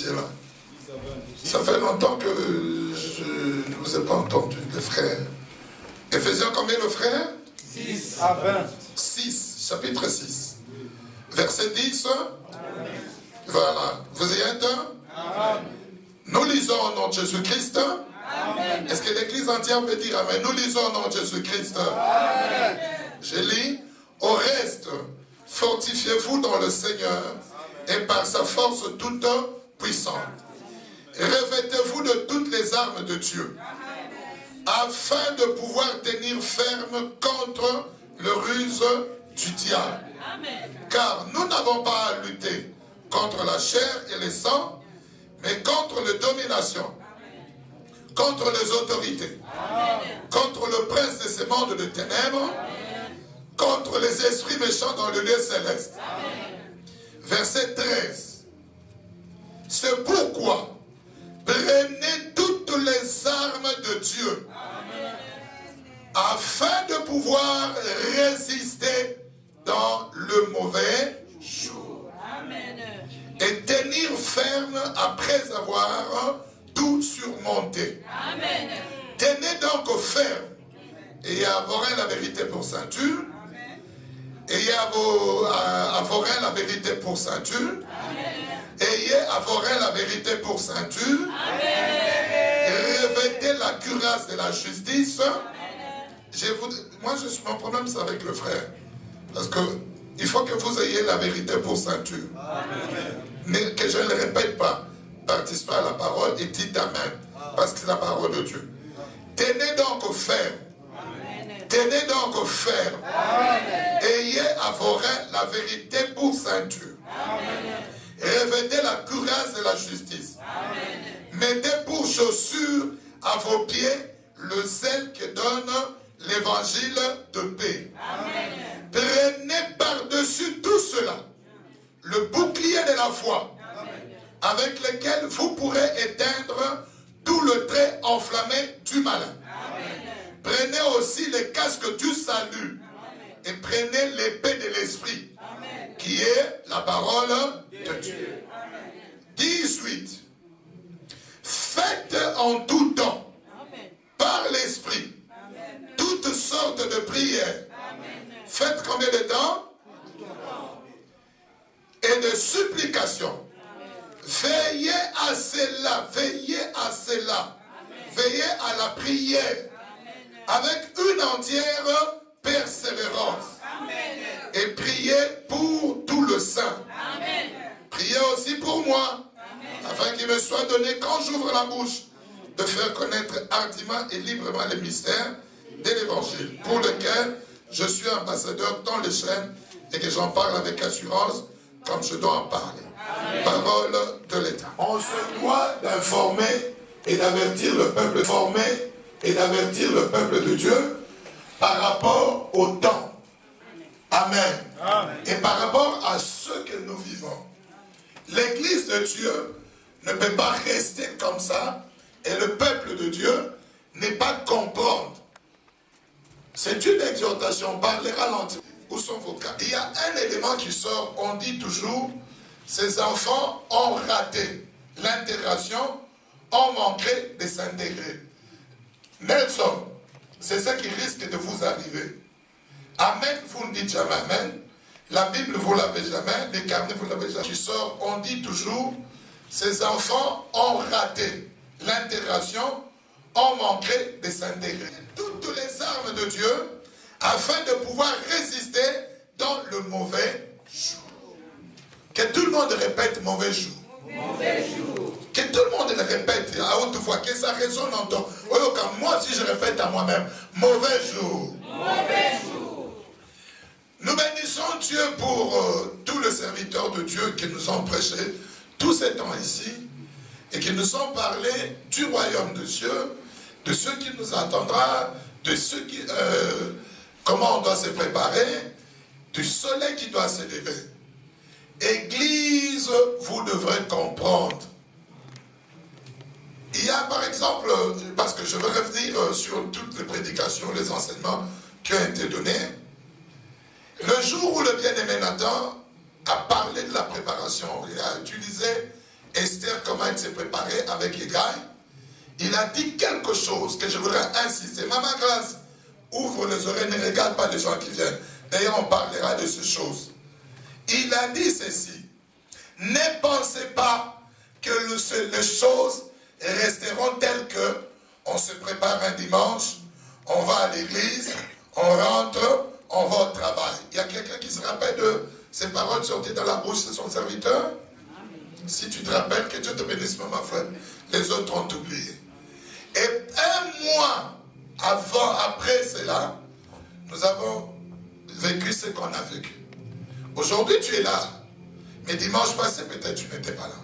étiez là? Ça fait longtemps que je ne vous ai pas entendu, les frères. Éphésiens combien le frère? 6 à 20. 6, chapitre 6. Verset 10. Amen. Voilà. Vous y êtes? Amen. Nous lisons au nom de Jésus-Christ. Amen. Est-ce que l'église entière peut dire Amen? Nous lisons au nom de Jésus-Christ. Amen. Je lis. Au reste, fortifiez-vous dans le Seigneur et par sa force toute puissante. Revêtez-vous de toutes les armes de Dieu, afin de pouvoir tenir ferme contre le ruse du diable. Car nous n'avons pas à lutter contre la chair et le sang, mais contre les dominations, contre les autorités, contre le prince de ce monde de ténèbres, contre les esprits méchants dans le lieu céleste. Verset 13. C'est pourquoi prenez toutes les armes de Dieu afin de pouvoir résister dans le mauvais jour. Et tenir ferme après avoir tout surmonté. Tenez donc ferme. Ayez à vos reins la vérité pour ceinture. Ayez à vos reins la vérité pour ceinture. Ayez à vos reins la vérité pour ceinture. Revêtez la cuirasse de la justice. Mon problème c'est avec le frère. Parce que il faut que vous ayez la vérité pour ceinture. Mais que je ne le répète pas. Participez à la parole et dites Amen. Parce que c'est la parole de Dieu. Tenez donc ferme. Tenez donc ferme. Ayez à vos reins la vérité pour ceinture. Revêtez la cuirasse de la justice. Mettez pour chaussure à vos pieds le zèle que donne l'évangile de paix. Prenez par-dessus tout cela le bouclier de la foi, avec lequel vous pourrez éteindre tout le trait enflammé du malin. Prenez aussi le casque du salut et prenez l'épée de l'esprit, qui est la parole de Dieu. 18. Faites en tout temps, par l'esprit, toutes sortes de prières. Faites combien de temps? Et de supplications. Veillez à cela, veillez à cela. Veillez à la prière avec une entière persévérance. Et priez pour tout le saint. Priez aussi pour moi, afin qu'il me soit donné, quand j'ouvre la bouche, de faire connaître hardiment et librement les mystères de l'évangile, pour lequel je suis ambassadeur dans les chaînes et que j'en parle avec assurance comme je dois en parler. Parole de l'État. On se doit d'informer et d'avertir le peuple, former et d'avertir le peuple de Dieu par rapport au temps. Amen. Et par rapport à ce que nous vivons. L'Église de Dieu ne peut pas rester comme ça et le peuple de Dieu n'est pas comprendre. C'est une exhortation, parlez ralenti. Où sont vos cas? Il y a un élément qui sort, on dit toujours, ces enfants ont raté l'intégration, ont manqué de s'intégrer. Nelson, c'est ce qui risque de vous arriver. Amen, vous ne dites jamais Amen. La Bible, vous ne l'avez jamais. Les carnets, vous ne l'avez jamais. Qui sort, on dit toujours, ces enfants ont raté l'intégration, ont manqué de s'intégrer. Toutes les armes de Dieu, afin de pouvoir résister dans le mauvais jour. Que tout le monde répète mauvais jour. Mauvais jour. Que tout le monde le répète à haute voix, que ça résonne en toi. Moi aussi je répète à moi-même, mauvais jour. Mauvais jour. Nous bénissons Dieu pour tous les serviteurs de Dieu qui nous ont prêché tous ces temps ici et qui nous ont parlé du royaume de Dieu, de ce qui nous attendra, de ce qui, comment on doit se préparer, du soleil qui doit se lever. Église, vous devrez comprendre. Il y a par exemple, parce que je veux revenir sur toutes les prédications, les enseignements qui ont été donnés, le jour où le bien-aimé Nathan a parlé de la préparation, il a utilisé Esther, comment elle s'est préparée avec Hégai, il a dit quelque chose que je voudrais insister. Maman Grâce, ouvre les oreilles, ne regarde pas les gens qui viennent. D'ailleurs, on parlera de ces choses. Il a dit ceci. Ne pensez pas que les choses resteront telles que on se prépare un dimanche, on va à l'église, on rentre, on va au travail. Il y a quelqu'un qui se rappelle de ces paroles sorties dans la bouche de son serviteur? Si tu te rappelles, que Dieu te bénisse, maman frère. Les autres ont oublié. Et un mois après cela, nous avons vécu ce qu'on a vécu. Aujourd'hui, tu es là. Mais dimanche passé, peut-être tu n'étais pas là.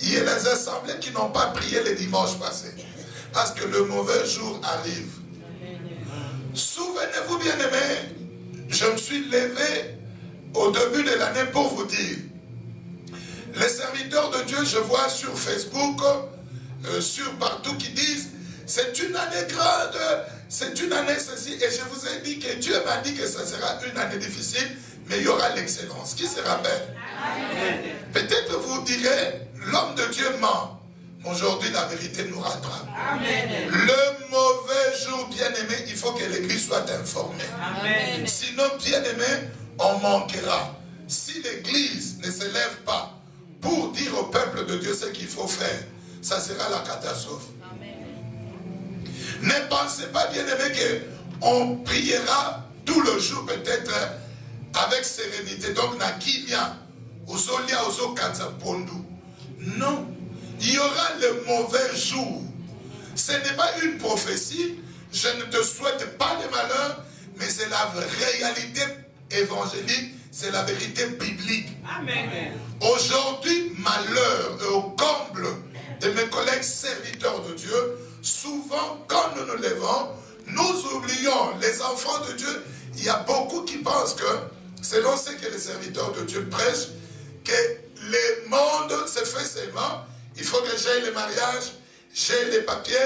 Il y a les assemblées qui n'ont pas prié les dimanches passés. Parce que le mauvais jour arrive. Souvenez-vous, bien-aimés, je me suis levé au début de l'année pour vous dire, les serviteurs de Dieu, je vois sur Facebook, sur partout, qui disent, c'est une année grande, c'est une année ceci, et je vous ai dit que Dieu m'a dit que ce sera une année difficile, mais il y aura l'excellence. Qui se rappelle? Peut-être vous direz, l'homme de Dieu ment. Aujourd'hui, la vérité nous rattrape. Amen. Le mauvais jour, bien-aimé, il faut que l'Église soit informée. Amen. Sinon, bien-aimé, on manquera. Si l'Église ne se lève pas pour dire au peuple de Dieu ce qu'il faut faire, ça sera la catastrophe. Amen. Ne pensez pas, bien-aimé, qu'on priera tout le jour, peut-être avec sérénité. Donc, Nakimia, Ozolia, Ozo Katsapondu. Non. Il y aura le mauvais jour. Ce n'est pas une prophétie. Je ne te souhaite pas de malheur, mais c'est la réalité évangélique, c'est la vérité biblique. Amen. Aujourd'hui, malheur et au comble de mes collègues serviteurs de Dieu, souvent quand nous nous levons, nous oublions les enfants de Dieu. Il y a beaucoup qui pensent que, selon ce que les serviteurs de Dieu prêchent, que le monde se fait seulement. Il faut que j'aie le mariage, j'ai les papiers,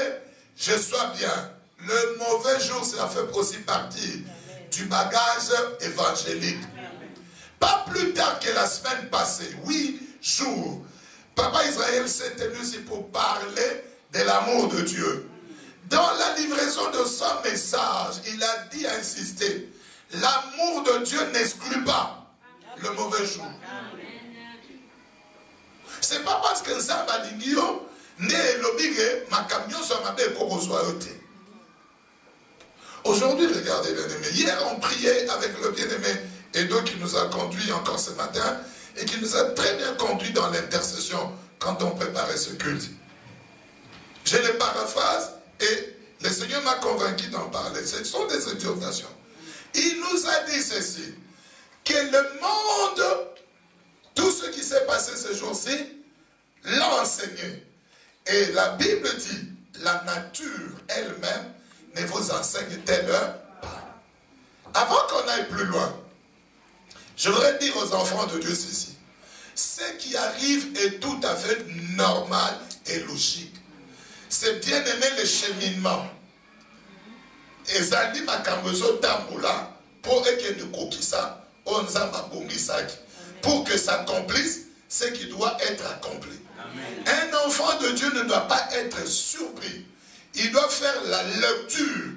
je sois bien. Le mauvais jour, ça fait aussi partie du bagage évangélique. Pas plus tard que la semaine passée, 8 jours, Papa Israël s'est tenu ici pour parler de l'amour de Dieu. Dans la livraison de son message, il a dit, insisté, l'amour de Dieu n'exclut pas le mauvais jour. C'est pas parce que Nzamba Lingio n'est l'obligé, ma camion soit ma belle pour reçoiter. Aujourd'hui, regardez bien-aimé. Hier, on priait avec le bien-aimé Edo qui nous a conduits encore ce matin et qui nous a très bien conduits dans l'intercession quand on préparait ce culte. Je les paraphrase et le Seigneur m'a convaincu d'en parler. Ce sont des exhortations. Il nous a dit ceci, que le monde, tout ce qui s'est passé ce jour-ci, l'a enseigné. Et la Bible dit, la nature elle-même ne vous enseigne-t-elle pas. Avant qu'on aille plus loin, je voudrais dire aux enfants de Dieu ceci. Ce qui arrive est tout à fait normal et logique. C'est bien aimer le cheminement. Et ça dit makambozo tamboula pour pour que s'accomplisse ce qui doit être accompli. Amen. Un enfant de Dieu ne doit pas être surpris. Il doit faire la lecture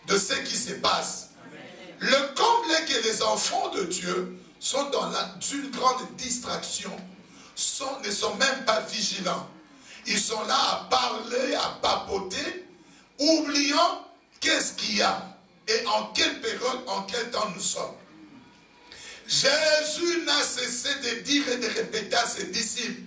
de ce qui se passe. Amen. Le comble est que les enfants de Dieu sont dans une grande distraction, ne sont même pas vigilants. Ils sont là à parler, à papoter, oubliant qu'est-ce qu'il y a et en quelle période, en quel temps nous sommes. Jésus n'a cessé de dire et de répéter à ses disciples,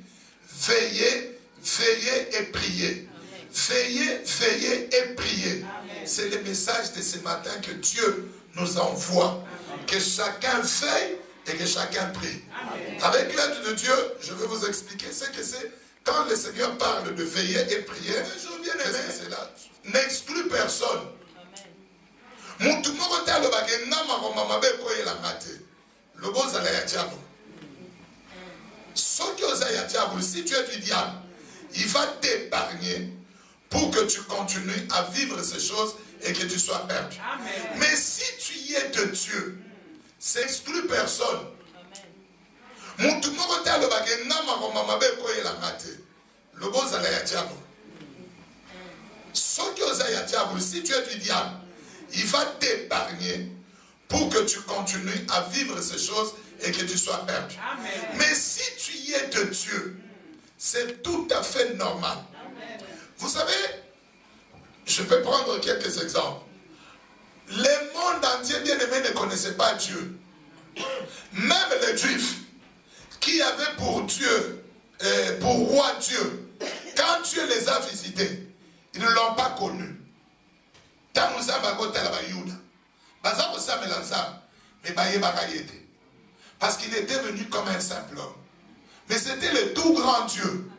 veillez, veillez et priez. Veillez, veillez et priez. C'est le message de ce matin que Dieu nous envoie. Que chacun veille et que chacun prie. Avec l'aide de Dieu, je vais vous expliquer ce que c'est. Quand le Seigneur parle de veiller et prier, qu'est-ce que c'est là? N'exclut personne. Si tu es du diable, il va t'épargner pour que tu continues à vivre ces choses et que tu sois perdu. Amen. Mais si tu y es de Dieu, ça n'exclut personne. Amen. Mutu moko te alobaki ngama komama be koyelanga te. Lobo ozala ya diable. Soki oza ya diable, si tu es du diable, il va t'épargner pour que tu continues à vivre ces choses et que tu sois perdu. Amen. Mais si tu y es de Dieu, c'est tout à fait normal. Amen. Vous savez, je peux prendre quelques exemples. Le monde entier, bien aimé, ne connaissait pas Dieu. Même les Juifs, qui avaient pour Dieu, pour roi Dieu, quand Dieu les a visités, ils ne l'ont pas connu. Parce qu'il était venu comme un simple homme. Mais c'était le tout grand Dieu.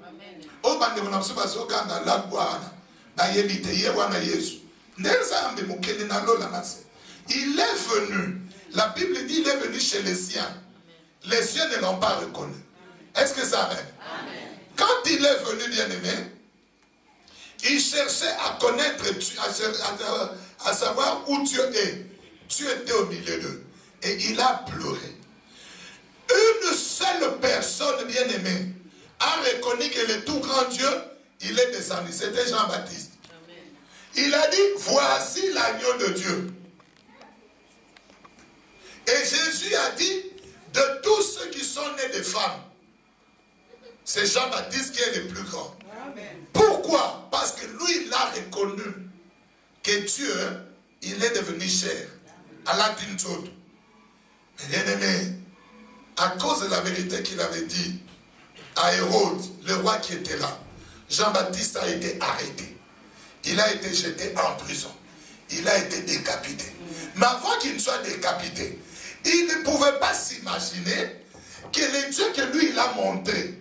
Il est venu. La Bible dit il est venu chez les siens. Les siens ne l'ont pas reconnu. Est-ce que ça amen? Quand il est venu, bien-aimé, il cherchait à connaître Dieu, à savoir où Dieu est. Dieu était au milieu d'eux. Et il a pleuré. Une seule personne, bien-aimée, a reconnu que le tout grand Dieu, il est descendu. C'était Jean-Baptiste. Il a dit, voici l'agneau de Dieu. Et Jésus a dit, de tous ceux qui sont nés de femmes, c'est Jean-Baptiste qui est le plus grand. Amen. Pourquoi? Parce que lui, il a reconnu que Dieu, il est devenu chair. Allah d'une autre. Bien aimé, à cause de la vérité qu'il avait dit à Hérode, le roi qui était là, Jean-Baptiste a été arrêté. Il a été jeté en prison. Il a été décapité. Mais avant qu'il ne soit décapité, il ne pouvait pas s'imaginer que le Dieu que lui il a montré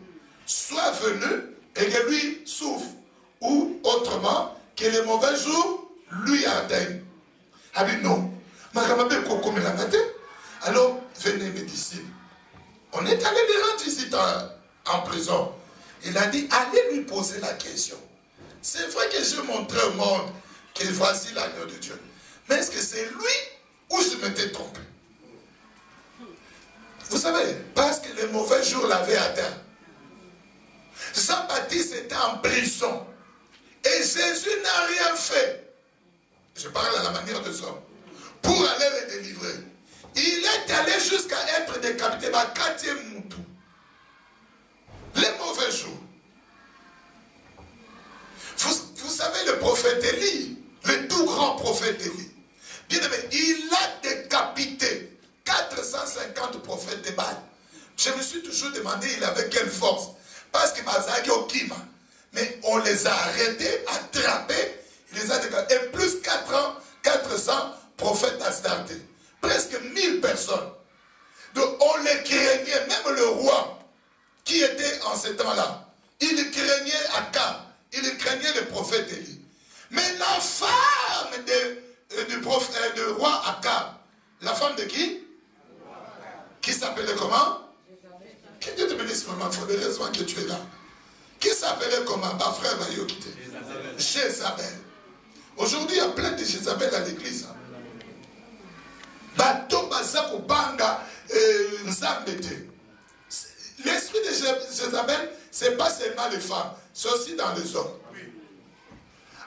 soit venu et que lui souffre. Ou autrement, que les mauvais jours lui atteignent. Ah mais non. Alors, venez mes disciples. On est allé les rendre ici en prison. Il a dit, allez lui poser la question. C'est vrai que je montrais au monde que voici l'agneau de Dieu. Mais est-ce que c'est lui ou je m'étais trompé? Vous savez, parce que les mauvais jours l'avaient atteint. Jean-Baptiste était en prison. Et Jésus n'a rien fait. Je parle à la manière de ça. Pour aller le délivrer. Il est allé jusqu'à être décapité par 4e moutou. Les mauvais jours. Vous savez, le prophète Élie, le tout grand prophète Élie, bien aimé, il a décapité 450 prophètes de Baal. Je me suis toujours demandé, il avait quelle force. Parce que Mazaki au Kima. Mais on les a arrêtés, attrapés, il les a décapés. Et plus 400 prophètes Astarté. Presque 1000 personnes. Donc on les craignait, même le roi qui était en ce temps-là. Il craignait Akab, il craignait le prophète Élie. Mais la femme du roi Akab, la femme de qui? Qui s'appelait comment? Que Dieu te bénisse, maman, il faut des raisons que tu es là. Qui s'appelait comment? Ma frère Mario Kité. Jézabel. Aujourd'hui, il y a plein de Jézabel à l'église. L'esprit de Jézabel, ce n'est pas seulement les femmes, c'est aussi dans les hommes.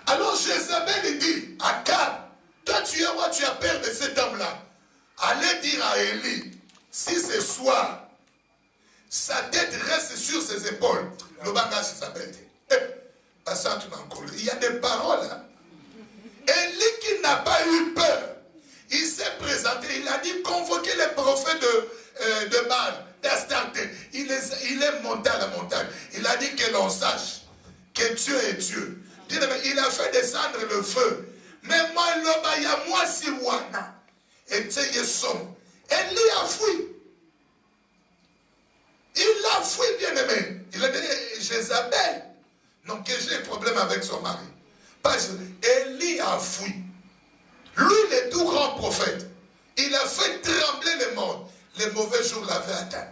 Alors Jézabel dit, Akab, toi tu es roi, tu as peur de cet homme-là. Allez dire à Élie, si ce soir, sa tête reste sur ses épaules, le bagage Jézabel dit, il y a des paroles. Hein? Élie qui n'a pas eu peur, il s'est présenté, il a dit convoquer les prophètes de Baal, d'Astarté. Il est monté à la montagne. Il a dit que l'on sache que Dieu est Dieu. Il a fait descendre le feu. Mais moi, il y a moi si wana. Et tu sais, Élie a fui. Il a fui, bien aimé. Il a dit Jézabel. Donc, que j'ai un problème avec son mari. Élie a fui. Lui, le tout grand prophète, il a fait trembler le monde. Les mauvais jours l'avaient atteint.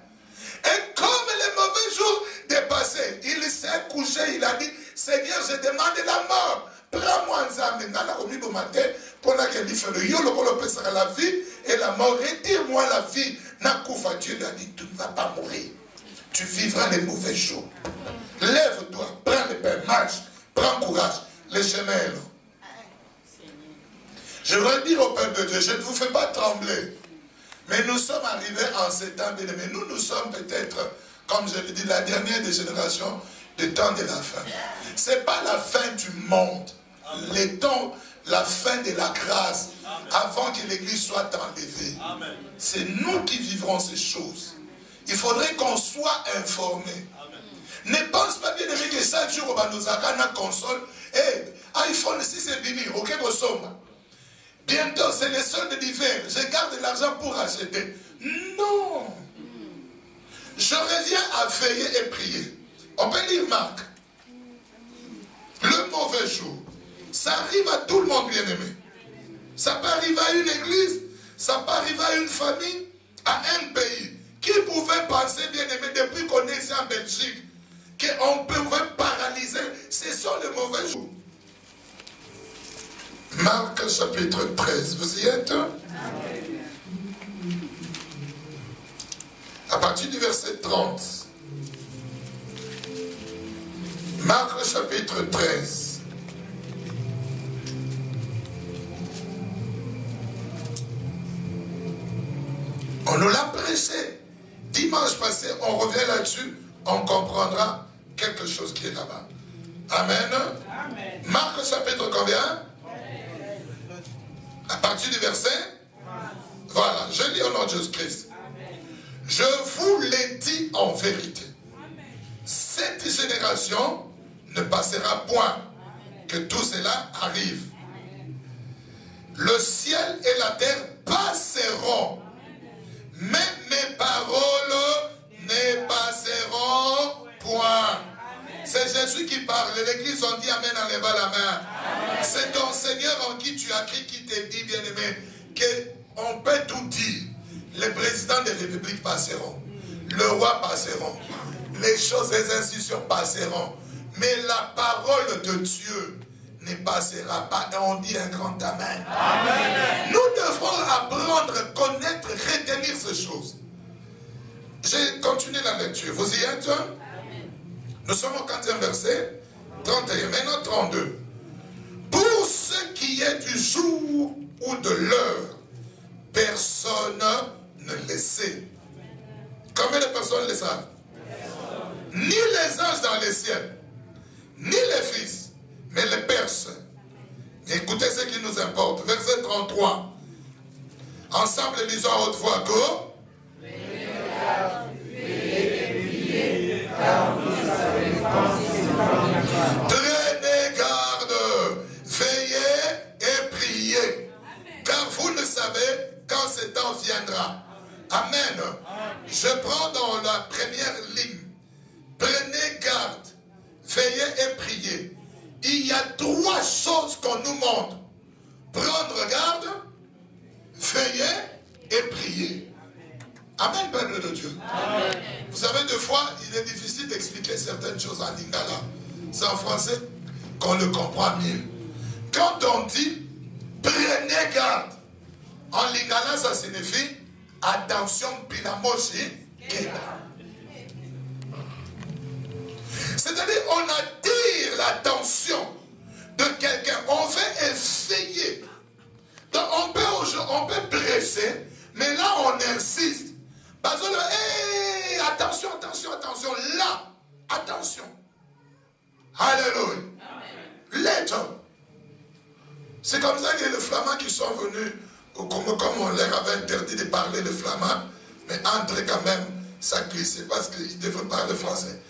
Et comme les mauvais jours dépassaient, il s'est couché, il a dit, Seigneur, je demande la mort. Prends-moi un zame, au matin, pour que lui fait le yolo, sera la vie et la mort. Retire-moi la vie. Nakoufa, Dieu lui a dit, tu ne vas pas mourir. tu vivras les mauvais jours. Lève-toi, prends le pain, marche, prends courage. Les chemins est long. Je voudrais dire au peuple de Dieu, je ne vous fais pas trembler. Mais nous sommes arrivés en ces temps bien-aimés. Nous sommes peut-être, comme je l'ai dit, la dernière des générations du temps de la fin. Ce n'est pas la fin du monde. Les temps, la fin de la grâce, avant que l'Église soit enlevée. C'est nous qui vivrons ces choses. Il faudrait qu'on soit informés. Ne pense pas bien aimé que chaque jour, on va nous avoir une console. Et iPhone 6 est venu, ok, bientôt, c'est les soldes d'hiver. Je garde l'argent pour acheter. Non. Je reviens à veiller et prier. On peut lire Marc. Le mauvais jour. Ça arrive à tout le monde, bien aimé. Ça peut arriver à une église, ça peut arriver à une famille, à un pays. Qui pouvait penser, bien aimé, depuis qu'on est ici en Belgique, qu'on pouvait paralyser? Ce sont les mauvais jours. Marc chapitre 13, vous y êtes? À partir du verset 30. Marc chapitre 13. On nous l'a prêché. Dimanche passé, on revient là-dessus, on comprendra quelque chose qui est là-bas. Amen. Amen. Marc chapitre combien? À partir du verset? Voilà, je lis au nom de Jésus-Christ. Je vous l'ai dit en vérité. Cette génération ne passera point que tout cela arrive. Le ciel et la terre passeront, mais mes paroles ne passeront point. C'est Jésus qui parle. L'église, on dit Amen en levant la main. C'est ton Seigneur en qui tu as crié qui te dit, bien-aimé, qu'on peut tout dire. Les présidents des républiques passeront. Le roi passeront. Les choses, les institutions passeront. Mais la parole de Dieu ne passera pas. Et on dit un grand Amen. Amen. Nous devons apprendre, connaître, retenir ces choses. J'ai continué la lecture. Vous y êtes? Nous sommes au 15e verset, 31, maintenant 32. Pour ce qui est du jour ou de l'heure, personne ne le sait. Combien de personnes le savent? Ni les anges dans les ciels, ni les fils, mais les Pères seuls. Écoutez ce qui nous importe. Verset 33. Ensemble, lisons à haute voix que... Prenez garde, veillez et priez, car vous ne savez quand ce temps viendra. Amen. Je prends dans la première ligne. Prenez garde, veillez et priez. Il y a trois choses qu'on nous montre. Prendre garde, veiller et prier. Amen, peuple de Dieu. Amen. Vous savez, des fois, il est difficile d'expliquer certaines choses en lingala. C'est en français qu'on le comprend mieux. Quand on dit prenez garde, en lingala, ça signifie attention, pinamoshi, keda. C'est-à-dire, on attire l'attention de quelqu'un. On veut essayer. Donc, on peut presser, mais là, on insiste. Parce que, hey, attention, attention, attention. Là, attention. Alléluia. Lettre. C'est comme ça que les Flamands qui sont venus, comme on leur avait interdit de parler le flamand, mais entre quand même, ça glissait parce qu'ils devaient parler français.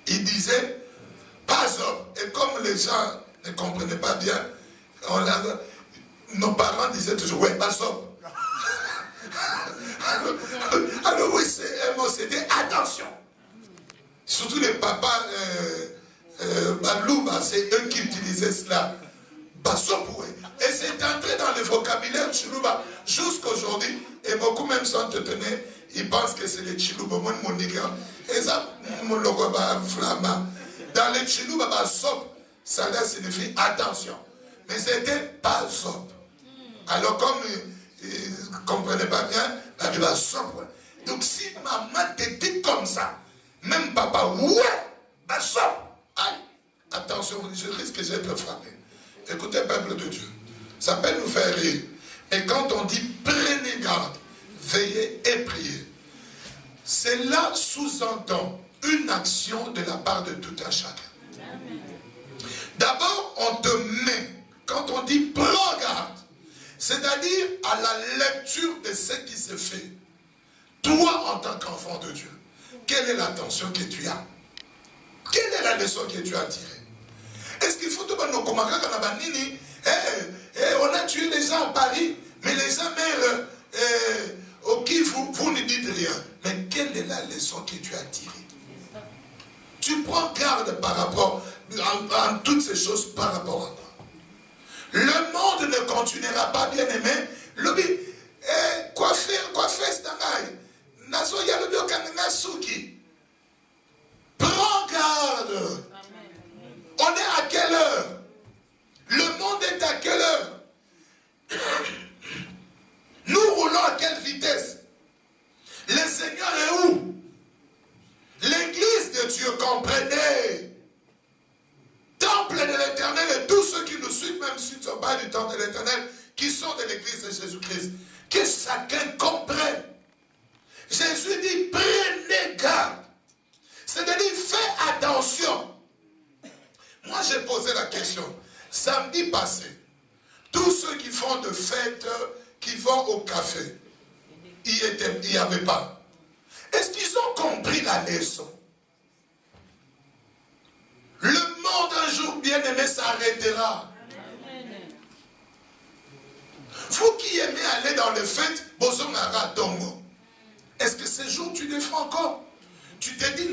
Ils disaient, pas up. Et comme les gens ne comprenaient pas bien, nos parents disaient toujours, ouais, pas up. Alors oui, c'est un mot, c'était attention. Surtout les papas, Balouba, c'est eux qui utilisaient cela. Basopoué. Et c'est entré dans le vocabulaire Chilouba jusqu'aujourd'hui. Et beaucoup même sont étonnés. Ils pensent que c'est les Chilouba. Et ça, mon logo flamand. Dans les Chilouba, basop, ça là signifie attention. Mais c'était pas sop. Alors comme ils ne comprenaient pas bien, il va sop. Donc si maman te dit comme ça, Même papa, ouais, bah ça. Aïe, attention, je risque que j'être frappé. Écoutez, peuple de Dieu, ça peut nous faire rire. Mais quand on dit prenez garde, veillez et priez, cela sous-entend une action de la part de tout un chacun. D'abord, on te met, quand on dit prends garde, c'est-à-dire à la lecture de ce qui se fait. Toi, en tant qu'enfant de Dieu, quelle est l'attention que tu as? Quelle est la leçon que tu as tirée? Est-ce qu'il faut tout le monde on a tué les gens à Paris, mais les gens meurent au qui vous ne dites rien. Mais quelle est la leçon que tu as tirée? Tu prends garde par rapport à toutes ces choses par rapport à toi. Le monde ne continuera pas, bien aimé. Lobby, quoi faire, c'est un Naso Yalobi Okanasuki. Prends garde. On est à quelle heure? Le monde est à quelle heure? Nous roulons à quelle vitesse? Le Seigneur est où? L'église de Dieu, comprenez. Temple de l'Éternel, et tous ceux qui nous suivent, même s'ils ne sont pas du temple de l'Éternel, qui sont de l'église de Jésus-Christ, que chacun comprenne. Jésus dit, prenez garde. C'est-à-dire, fais attention. Moi, j'ai posé la question. Samedi passé, tous ceux qui font de fêtes, qui vont au café, il n'y avait pas. Est-ce qu'ils ont compris la leçon? Le monde un jour bien-aimé s'arrêtera. Vous qui aimez aller dans les fêtes, est-ce que ce jour tu les fais encore? Tu te dis,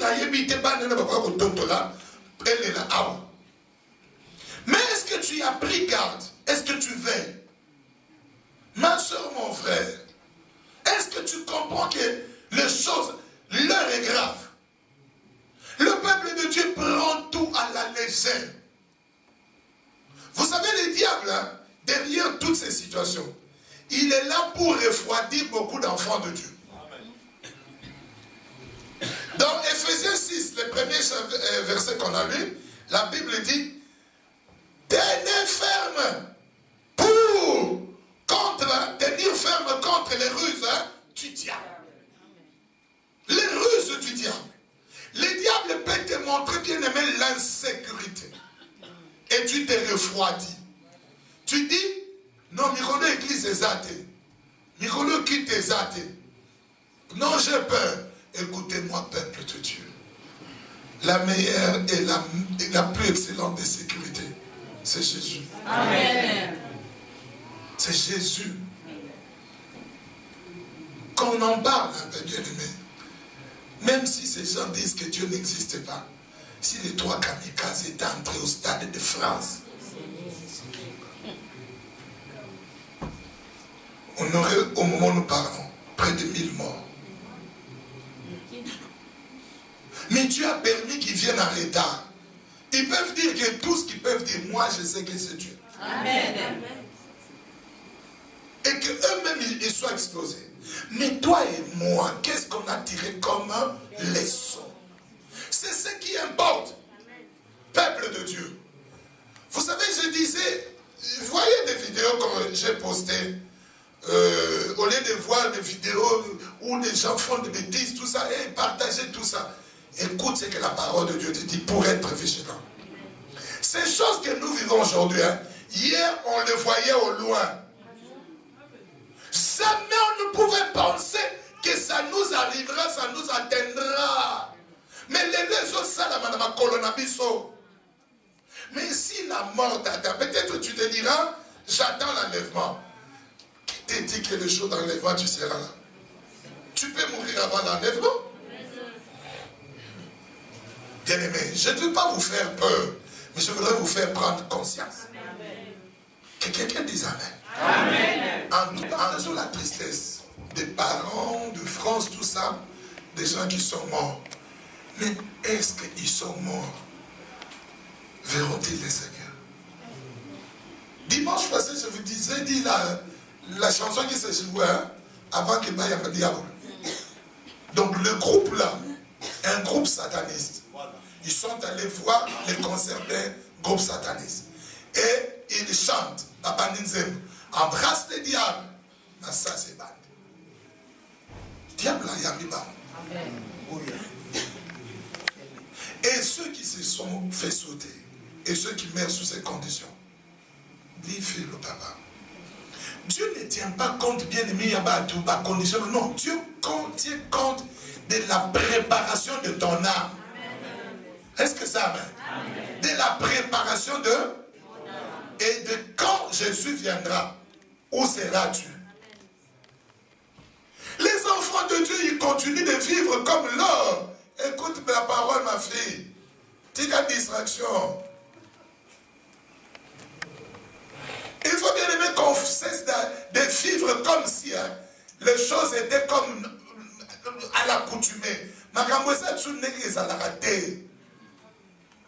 mais est-ce que tu as pris garde? Est-ce que tu veilles? Ma soeur, mon frère, est-ce que tu comprends que les choses, l'heure est grave? Le peuple de Dieu prend tout à la légère. Vous savez, le diable, hein, derrière toutes ces situations, il est là pour refroidir beaucoup d'enfants de Dieu. Dans Ephésiens 6, le premier verset qu'on a lu, la Bible dit, tenez ferme tenir ferme contre les ruses du diable. Les ruses du diable. Le diable peut te montrer, bien aimé, l'insécurité. Et tu te refroidis. Tu dis, non, Mikolo église est athée. Mikolo quitte est athée. Non, j'ai peur. Écoutez-moi, peuple de Dieu. La meilleure et la plus excellente des sécurités, c'est Jésus. Amen. C'est Jésus. Quand on en parle, un peu bien aimé, même si ces gens disent que Dieu n'existe pas, si les 3 kamikazes étaient entrés au stade de France, on aurait, au moment où nous parlons, près de 1000 morts. Mais Dieu a permis qu'ils viennent en retard. Ils peuvent dire que tout ce qu'ils peuvent dire, moi je sais que c'est Dieu. Amen. Et qu'eux-mêmes ils soient explosés. Mais toi et moi, qu'est-ce qu'on a tiré comme leçon? C'est ce qui importe. Peuple de Dieu. Vous savez, je disais, vous voyez des vidéos que j'ai postées, au lieu de voir des vidéos où les gens font des bêtises, tout ça, et partager tout ça. Écoute ce que la parole de Dieu te dit pour être vigilant. Ces choses que nous vivons aujourd'hui, hein, hier on les voyait au loin. Jamais on ne pouvait penser que ça nous arrivera, ça nous atteindra. Mais les autres, ça, la madame Colonabiso. Mais si la mort t'attend, peut-être tu te diras, j'attends l'enlèvement. Qui te dit que le jour d'enlèvement, tu seras là? Tu peux mourir avant l'enlèvement? Bien-aimé, je ne veux pas vous faire peur, mais je voudrais vous faire prendre conscience. Que quelqu'un dise Amen. Amen. En sur la tristesse des parents de France, tout ça, des gens qui sont morts. Mais est-ce qu'ils sont morts? Verront-ils le Seigneur? Dimanche passé, je vous disais, dit la chanson qui se jouait avant que Bayam Diabo. Donc le groupe là, un groupe sataniste. Ils sont allés voir les concerts d'un groupe sataniste. Et ils chantent, embrasse le diable. Mais ça, c'est bande. Diable, il y a mis bas. Et ceux qui se sont fait sauter, et ceux qui meurent sous ces conditions, dit fait le papa. Dieu ne tient pas compte, bien aimé, il y a tout, pas condition. Non, Dieu tient compte de la préparation de ton âme. Est-ce que ça va? De la préparation de et de quand Jésus viendra. Où seras-tu? Les enfants de Dieu, ils continuent de vivre comme l'or. Écoute la parole, ma fille. Tika distraction. Il faut bien aimer qu'on cesse de vivre comme si les choses étaient comme à l'accoutumée.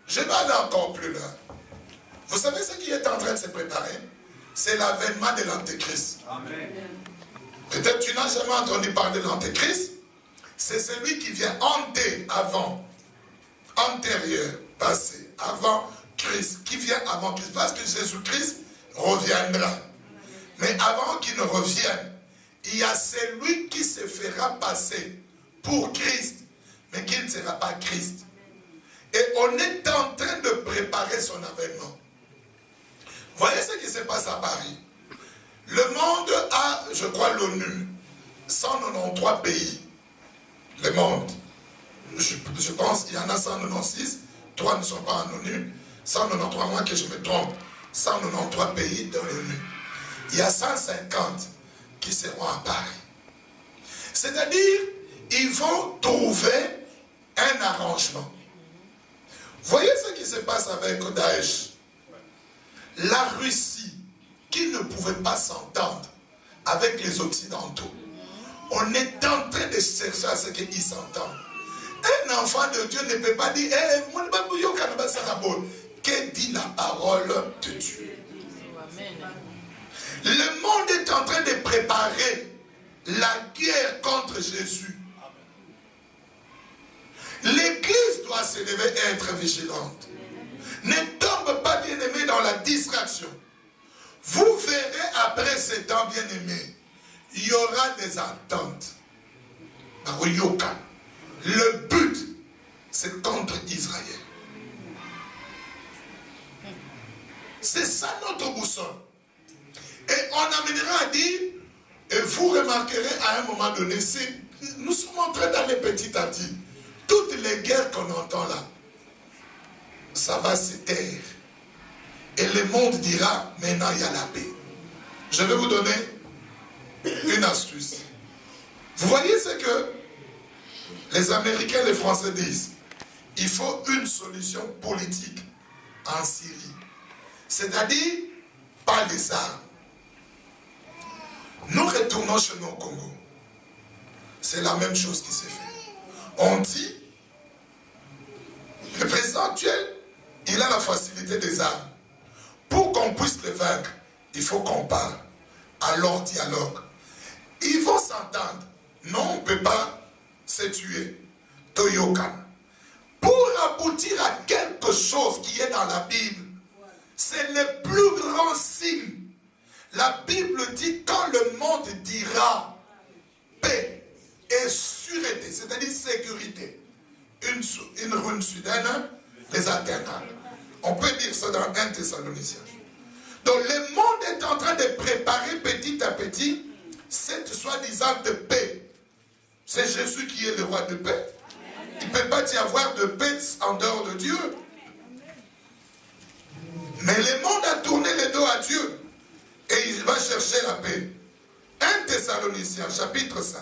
Je vais aller encore plus loin. Vous savez ce qui est en train de se préparer? C'est l'avènement de l'Antéchrist. Peut-être tu n'as jamais entendu parler de l'Antéchrist. C'est celui qui vient hanter avant, antérieur, passé, avant Christ, qui vient avant Christ. Parce que Jésus-Christ reviendra. Mais avant qu'il ne revienne, il y a celui qui se fera passer pour Christ, mais qui ne sera pas Christ. Et on est en train de préparer son avènement. Voyez ce qui se passe à Paris. Le monde a, je crois, l'ONU, 193 pays. Le monde. Je pense qu'il y en a 196, 3 ne sont pas en ONU, 193, moi que je me trompe, 193 pays dans l'ONU. Il y a 150 qui seront à Paris. C'est-à-dire, ils vont trouver un arrangement. Voyez ce qui se passe avec Daesh. La Russie, qui ne pouvait pas s'entendre avec les Occidentaux, on est en train de chercher à ce qu'ils s'entendent. Un enfant de Dieu ne peut pas dire que dit la parole de Dieu. Le monde est en train de préparer la guerre contre Jésus. L'Église doit se lever et être vigilante. Ne tombe pas, bien-aimé, dans la distraction. Vous verrez après ces temps, bien-aimés, il y aura des attentes. Le but, c'est contre Israël. C'est ça notre boussole. Et on amènera à dire, et vous remarquerez à un moment donné, nous sommes en train d'aller petit à petit. Toutes les guerres qu'on entend là, ça va se taire. Et le monde dira, maintenant il y a la paix. Je vais vous donner une astuce. Vous voyez ce que les Américains et les Français disent? Il faut une solution politique en Syrie. C'est-à-dire, pas les armes. Nous retournons chez nous au Congo. C'est la même chose qui s'est fait. On dit, le président actuel, il a la facilité des armes. Pour qu'on puisse le vaincre, il faut qu'on parle. Alors dialogue. Ils vont s'entendre. Non, on ne peut pas se tuer. Toyokan. Pour aboutir à quelque chose qui est dans la Bible, c'est le plus grand signe. La Bible dit quand le monde dira paix et sûreté, c'est-à-dire sécurité, une rune soudaine les atteindra. On peut dire ça dans 1 Thessaloniciens. Donc le monde est en train de préparer petit à petit cette soi-disant de paix. C'est Jésus qui est le roi de paix. Il ne peut pas y avoir de paix en dehors de Dieu. Mais le monde a tourné le dos à Dieu. Et il va chercher la paix. 1 Thessaloniciens, chapitre 5.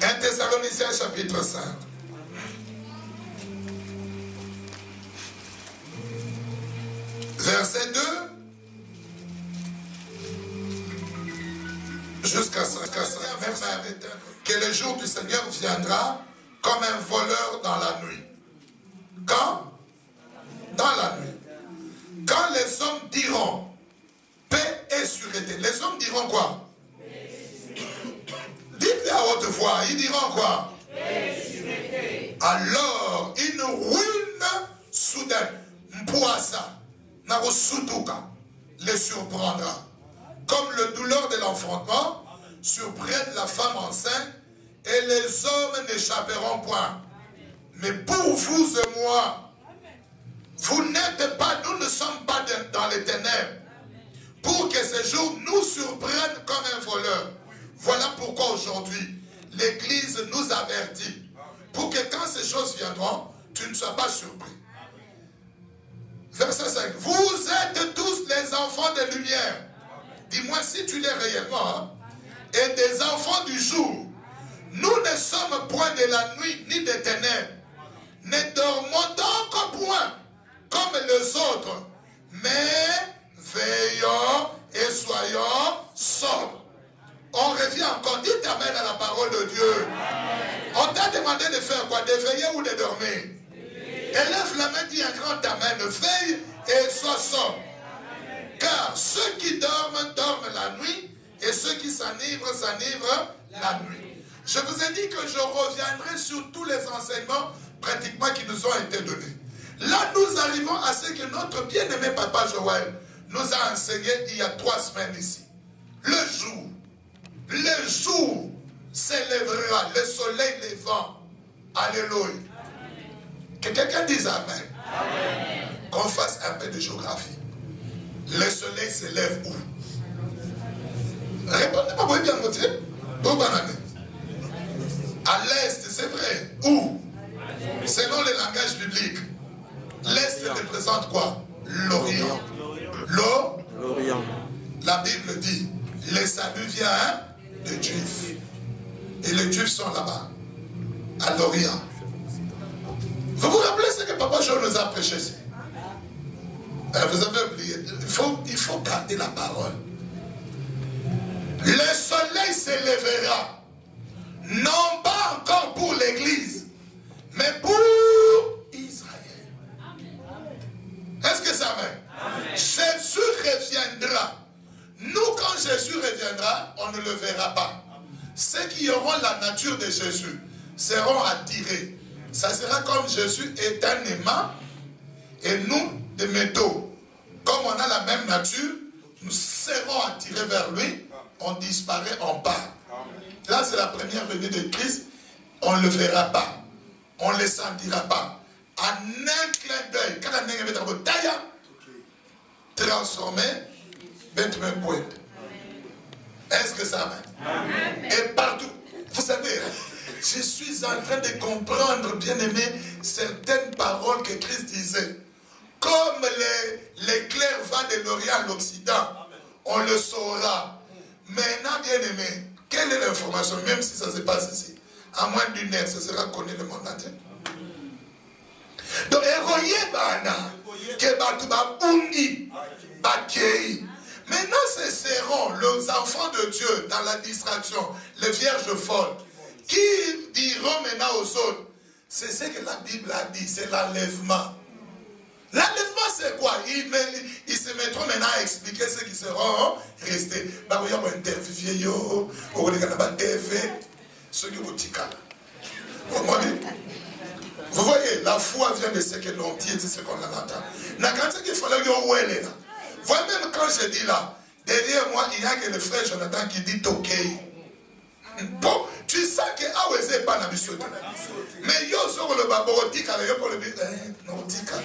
1 Thessaloniciens, chapitre 5. Verset 2 jusqu'à 5. Que le jour du Seigneur viendra comme un voleur dans la nuit. Quand? Dans la nuit. Quand les hommes diront paix et sûreté, les hommes diront quoi? Dites-le à haute voix, ils diront quoi? Alors, une ruine soudaine, Mpoasa, Narosutuka, les surprendra. Comme le douleur de l'enfantement surprennent la femme enceinte, et les hommes n'échapperont point. Mais pour vous et moi, vous n'êtes pas, nous ne sommes pas dans les ténèbres, pour que ce jour nous surprenne comme un voleur. Voilà pourquoi aujourd'hui, l'Église nous avertit, pour que quand ces choses viendront, tu ne sois pas surpris. Verset 5. Vous êtes tous les enfants de lumière. Dis-moi si tu l'es réellement. Hein? Et des enfants du jour. Nous ne sommes point de la nuit ni des ténèbres. Ne dormons donc point comme les autres. Mais veillons et soyons sobres. On revient encore. Dites amen à la parole de Dieu. On t'a demandé de faire quoi? De veiller ou de dormir? Élève la main, dis un grand amen. Veille et sois sobre. Car ceux qui dorment, dorment la nuit. Et ceux qui s'enivrent, s'enivrent la nuit. Je vous ai dit que je reviendrai sur tous les enseignements pratiquement qui nous ont été donnés. Là, nous arrivons à ce que notre bien-aimé papa Joël nous a enseigné il y a 3 semaines ici. Le jour s'élèvera, le soleil levant. Alléluia. Que quelqu'un dise amen. Amen. Qu'on fasse un peu de géographie. Le soleil se lève où? Répondez-moi, vous bien motivé. À l'est, c'est vrai. Où? Selon le langage biblique. L'est représente quoi? L'Orient. L'Orient. La Bible dit, le salut vient des Juifs. Et les Juifs sont là-bas, à l'Orient. Vous vous rappelez ce que Papa Jean nous a prêché ici? Vous avez oublié. Il faut garder la parole. Le soleil s'élèvera, non pas encore pour l'Église, mais pour Israël. Est-ce que ça va? Jésus reviendra. Nous, quand Jésus reviendra, on ne le verra pas. Ceux qui auront la nature de Jésus seront attirés. Ça sera comme Jésus est un aimant et nous, des métaux. Comme on a la même nature, nous serons attirés vers lui. On disparaît, on part. Là, c'est la première venue de Christ. On ne le verra pas. On ne le sentira pas. En un clin d'œil, quand on est transformé, est-ce que ça va? Et partout. Vous savez, je suis en train de comprendre, bien aimé, certaines paroles que Christ disait. Comme l'éclair va de l'Orient à l'Occident, on le saura. Maintenant, bien aimé, quelle est l'information, même si ça se passe ici? À moins d'une heure, ça sera connu le monde entier. Donc, maintenant, ce seront les enfants de Dieu dans la distraction, les vierges folles, qui diront maintenant aux autres, c'est ce que la Bible a dit, c'est l'enlèvement. L'enlèvement, c'est quoi? Ils se mettront maintenant à expliquer ceux qui seront restés. Vous voyez, la foi vient de ce que l'on dit et de ce qu'on entend. Voyez, même quand je dis là, derrière moi, il n'y a que le frère Jonathan qui dit OK. Bon, tu sens que Aweze n'est pas dans le mais yo sur le baborotika, le pour le but, non, tika.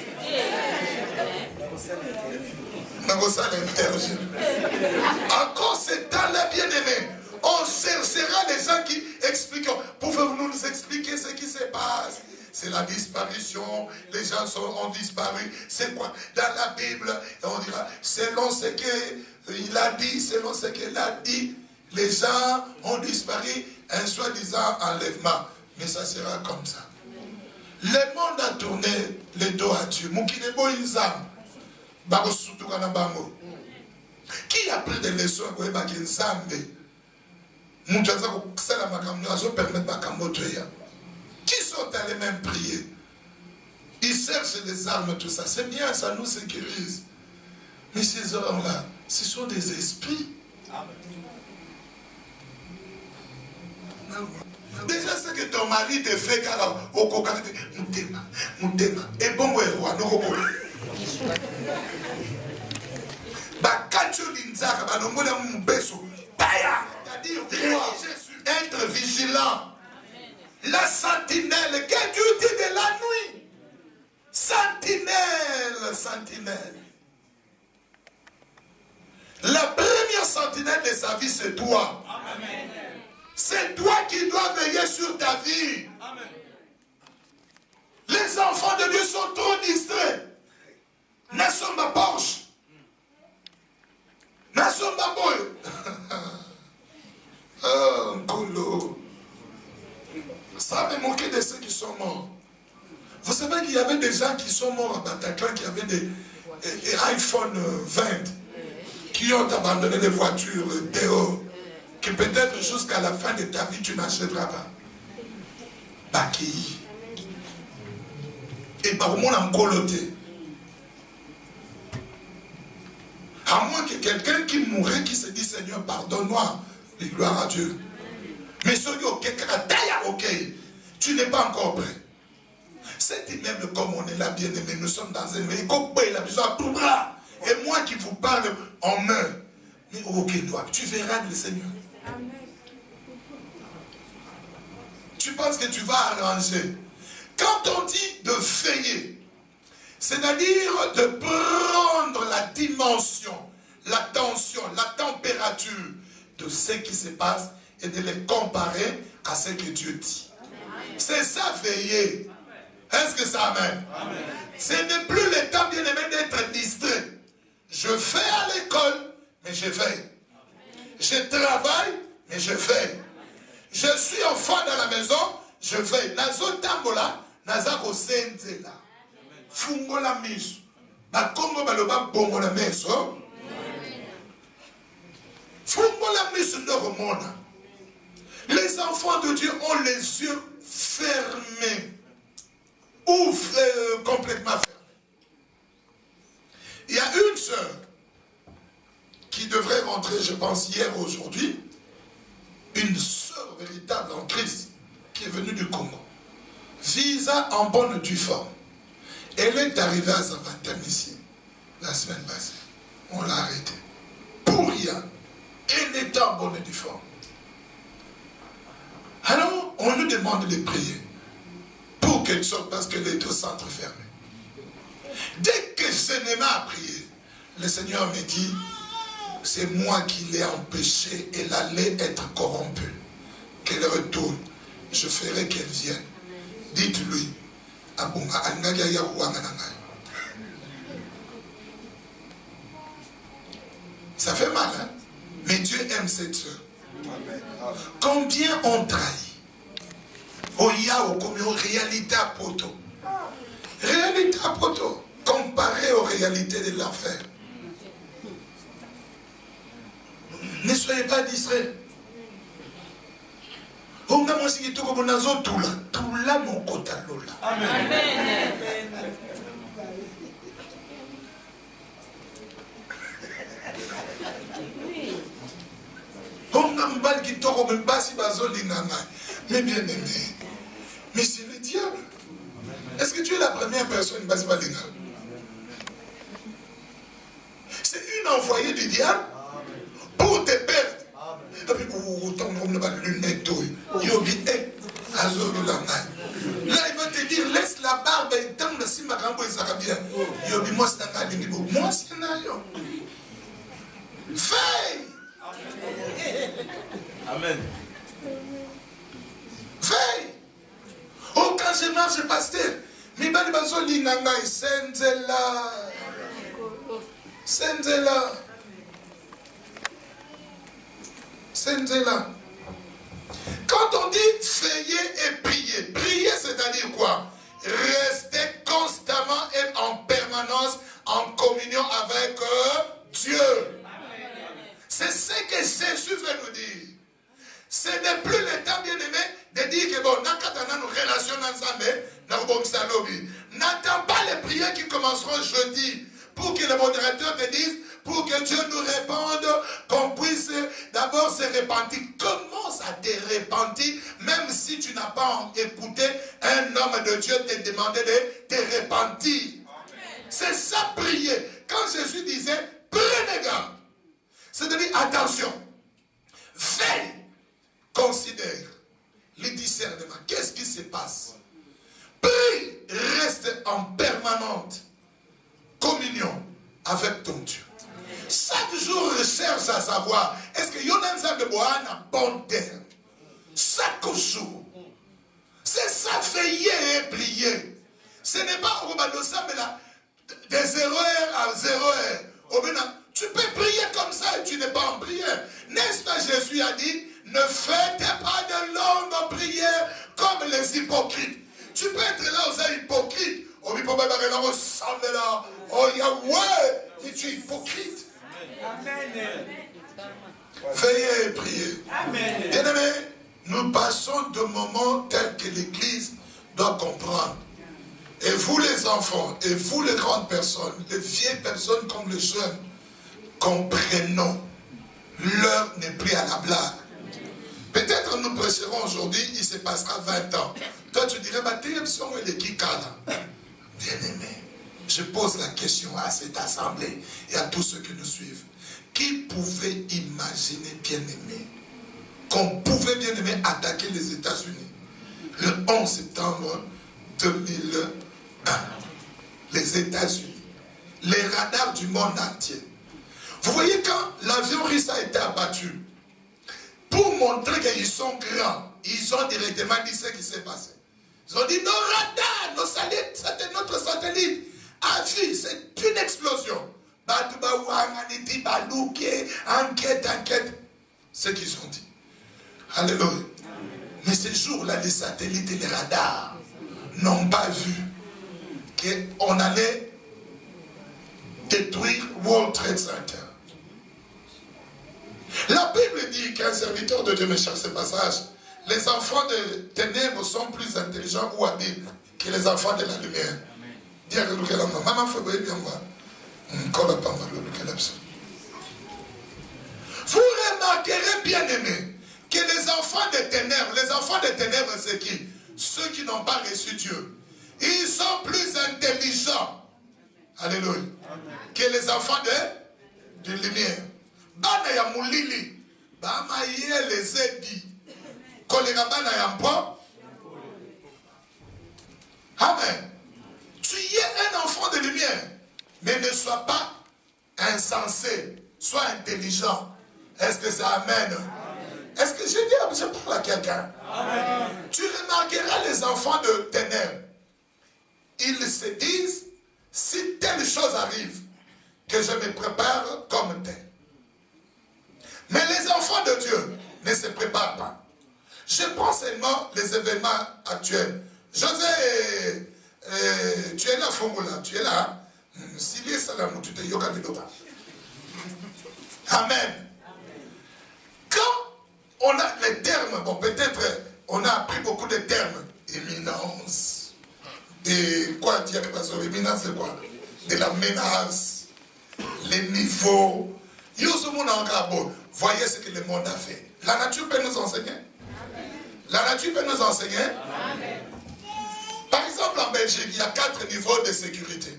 Encore c'est dans la bien-aimée. On cherchera les gens qui expliquent. Pouvez-vous nous expliquer ce qui se passe? C'est la disparition. Les gens ont disparu. C'est quoi? Dans la Bible, on dira, selon ce qu'il a dit, selon ce qu'elle a dit, les gens ont disparu, un soi-disant enlèvement. Mais ça sera comme ça. Le monde a tourné le dos à Dieu. Qui a pris des leçons pour qui sont allés même prier? Ils cherchent des armes, tout ça. C'est bien, ça nous sécurise. Mais ces hommes-là, ce sont des esprits. Déjà, c'est que ton mari te fait car au coca, moutema, et bon, roi, non, c'est-à-dire être vigilant. La sentinelle, quel Dieu dit de la nuit? Sentinelle, sentinelle. La première sentinelle de sa vie, c'est toi. C'est toi qui dois veiller sur ta vie. Amen. Les enfants de Dieu sont trop distraits. Nason ma Porsche. Nason ma boy. Oh, Nkolo. Ça me manquait de ceux qui sont morts. Vous savez qu'il y avait des gens qui sont morts à Bataclan, qui avaient des iPhone 20, qui ont abandonné les voitures dehors, que peut-être jusqu'à la fin de ta vie, tu n'achèteras pas. Baki. Et par mon encoloté. À moins que quelqu'un qui mourrait, qui se dit Seigneur, pardonne-moi, et gloire à Dieu. Mais ceux qui ont ok, tu n'es pas encore prêt. C'est même comme on est là, bien aimé, nous sommes dans un pays, et moi qui vous parle, on meurt. Mais ok, toi, tu verras le Seigneur. Amen. Tu penses que tu vas arranger. Quand on dit de veiller, c'est-à-dire de prendre la dimension, la tension, la température de ce qui se passe et de les comparer à ce que Dieu dit. C'est ça, veiller. Est-ce que ça amène? Ce n'est plus le temps, bien aimé, d'être distrait. Je vais à l'école, mais je veille. Je travaille, mais je veille. Je suis enfant dans la maison, je veille. Nazo tambola, nazako senzela. Fungola miso. Bakongo baloba bongola meso. Fungola miso ndoromona. Les enfants de Dieu ont les yeux fermés. Ou complètement fermés. Il y a une sœur qui devrait rentrer, je pense, hier ou aujourd'hui, une sœur véritable en Christ, qui est venue du Congo. Visa en bonne due forme. Elle est arrivée à sa baptême ici, la semaine passée. On l'a arrêtée. Pour rien. Elle est en bonne due forme. Alors, on nous demande de prier pour qu'elle sorte parce qu'elle est au centre fermé. Dès que je n'ai pas prié, le Seigneur me dit, c'est moi qui l'ai empêché, elle allait être corrompue. Qu'elle retourne, je ferai qu'elle vienne. Dites-lui, ça fait mal, hein? Mais Dieu aime cette soeur. Combien on trahit? Oya ou comme réalité à poto. Réalité à poto. Comparé aux réalités de l'enfer. Ne soyez pas distraits. On a aussi qui tout comme nazo tout là mon kota lola. Amen. On a mbal qui tout comme basi bazo linganga. Mais bien aimé, mais c'est le diable. Est-ce que tu es la première personne basi balinga? C'est une envoyée du diable pour te perdre. Là, il va te dire, laisse la barbe et tant de si ma rambo ça va bien. Yobi, moi, c'est un animal. Moi, c'est un animal. Veille. Amen. Veille. Oh, quand je marche, pasteur, mais pas de bazo linganga, senzela. Senzela. Senzela. Quand on dit veiller et prier, prier c'est-à-dire quoi? Rester constamment et en permanence en communion avec Dieu. C'est ce que Jésus veut nous dire. Ce n'est plus le temps, bien aimé, de dire que bon, nous nous relation ensemble, n'attends pas les prières qui commenceront jeudi pour que le modérateur te dise, pour que Dieu nous réponde, qu'on puisse d'abord se repentir. Commence à te repentir, même si tu n'as pas écouté un homme de Dieu te demander de te repentir. C'est ça prier. Quand Jésus disait, prenez garde, c'est-à-dire attention, veille, considère les discernements. Qu'est-ce qui se passe? Prie, reste en permanente communion avec ton Dieu. Chaque jour, recherche à savoir, est-ce que Yonanza de Boana bon terme? Chaque jour. C'est ça, veiller et prier. Ce n'est pas au Badosa, mais là, de 0h à 0h. Tu peux prier comme ça et tu n'es pas en prière. N'est-ce pas, Jésus a dit, ne faites pas de longues prières comme les hypocrites. Tu peux être là aux hypocrites. Oh, Yahweh, et tu es hypocrite. Amen. Veillez et priez. Bien-aimés, nous passons de moments tels que l'Église doit comprendre. Et vous les enfants, et vous les grandes personnes, les vieilles personnes comme les jeunes, comprenons, l'heure n'est plus à la blague. Peut-être nous prêcherons aujourd'hui, il se passera 20 ans. Toi tu dirais, bien-aimé, je pose la question à cette assemblée et à tous ceux qui nous suivent. Qui pouvait imaginer, bien-aimé, qu'on pouvait, bien-aimé, attaquer les États-Unis le 11 septembre 2001? Les États-Unis, les radars du monde entier. Vous voyez, quand l'avion russe a été abattu, pour montrer qu'ils sont grands, ils ont directement dit ce qui s'est passé. Ils ont dit, nos radars, nos satellites, c'était notre satellite. Ah, fille, c'est une explosion. Enquête. Ce qu'ils ont dit. Alléluia. Mais ces jours-là, les satellites et les radars n'ont pas vu qu'on allait détruire World Trade Center. La Bible dit qu'un serviteur de Dieu, me cherche ce passage, les enfants de ténèbres sont plus intelligents ou habiles que les enfants de la lumière. Vous remarquerez, bien aimé, que les enfants des ténèbres, c'est qui? Ceux qui n'ont pas reçu Dieu. Ils sont plus intelligents, alléluia, que les enfants de lumière. Bana ya mulili, bama ye les edi, kolera bana ya mpo. Amen. Tu y es un enfant de lumière, mais ne sois pas insensé, sois intelligent. Est-ce que c'est amen? Est-ce que je parle à quelqu'un? Tu remarqueras les enfants de ténèbres. Ils se disent, si telle chose arrive, que je me prépare comme tel. Mais les enfants de Dieu ne se préparent pas. Je prends seulement les événements actuels. José, tu es là, Fongola, tu es là. Sylvie Salamou, tu te yoga vidoba. Amen. Quand on a les termes, bon, peut-être on a appris beaucoup de termes. Éminence. Et quoi dire que parce que l'éminence, c'est quoi? De la menace, les niveaux. Voyez ce que le monde a fait. La nature peut nous enseigner. La nature peut nous enseigner. Par exemple, en Belgique, il y a 4 niveaux de sécurité.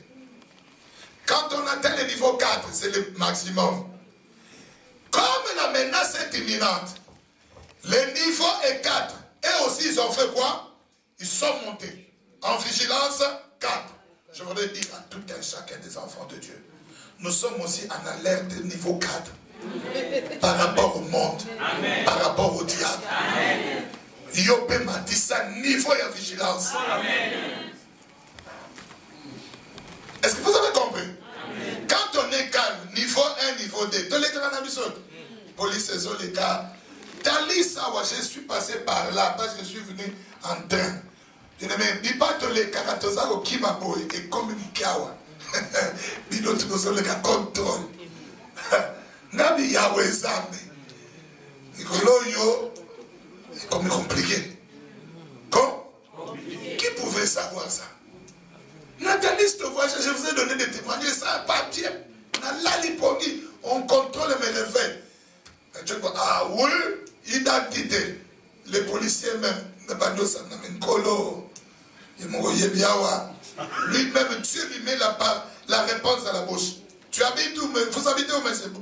Quand on atteint le niveau 4, c'est le maximum. Comme la menace est imminente, le niveau est 4. Et aussi, ils ont fait quoi? Ils sont montés. En vigilance, 4. Je voudrais dire à tout un chacun des enfants de Dieu, nous sommes aussi en alerte niveau 4. Par rapport au monde, Amen. Par rapport au diable. Yopé m'a dit ça, niveau de vigilance. Amen. Est-ce que vous avez compris? Amen. Quand on est calme, niveau 1, niveau 2, tous les grands amis, police et les gars, je suis passé par là, parce que je suis venu en train. Je ne dis pas tous les caratosa au Kimaboy et communiquer. Bino tu nous le contrôle. Nabi Yahweh Zambi. Yo, comme compliqué. Qui pouvait savoir ça? Nathalie, je vous ai donné des témoignages, ça un papier. On contrôle mes réveils. Ah oui, identité. Les policiers même, lui-même, Dieu lui met la réponse à la bouche. Tu habites où? Vous habitez où, monsieur?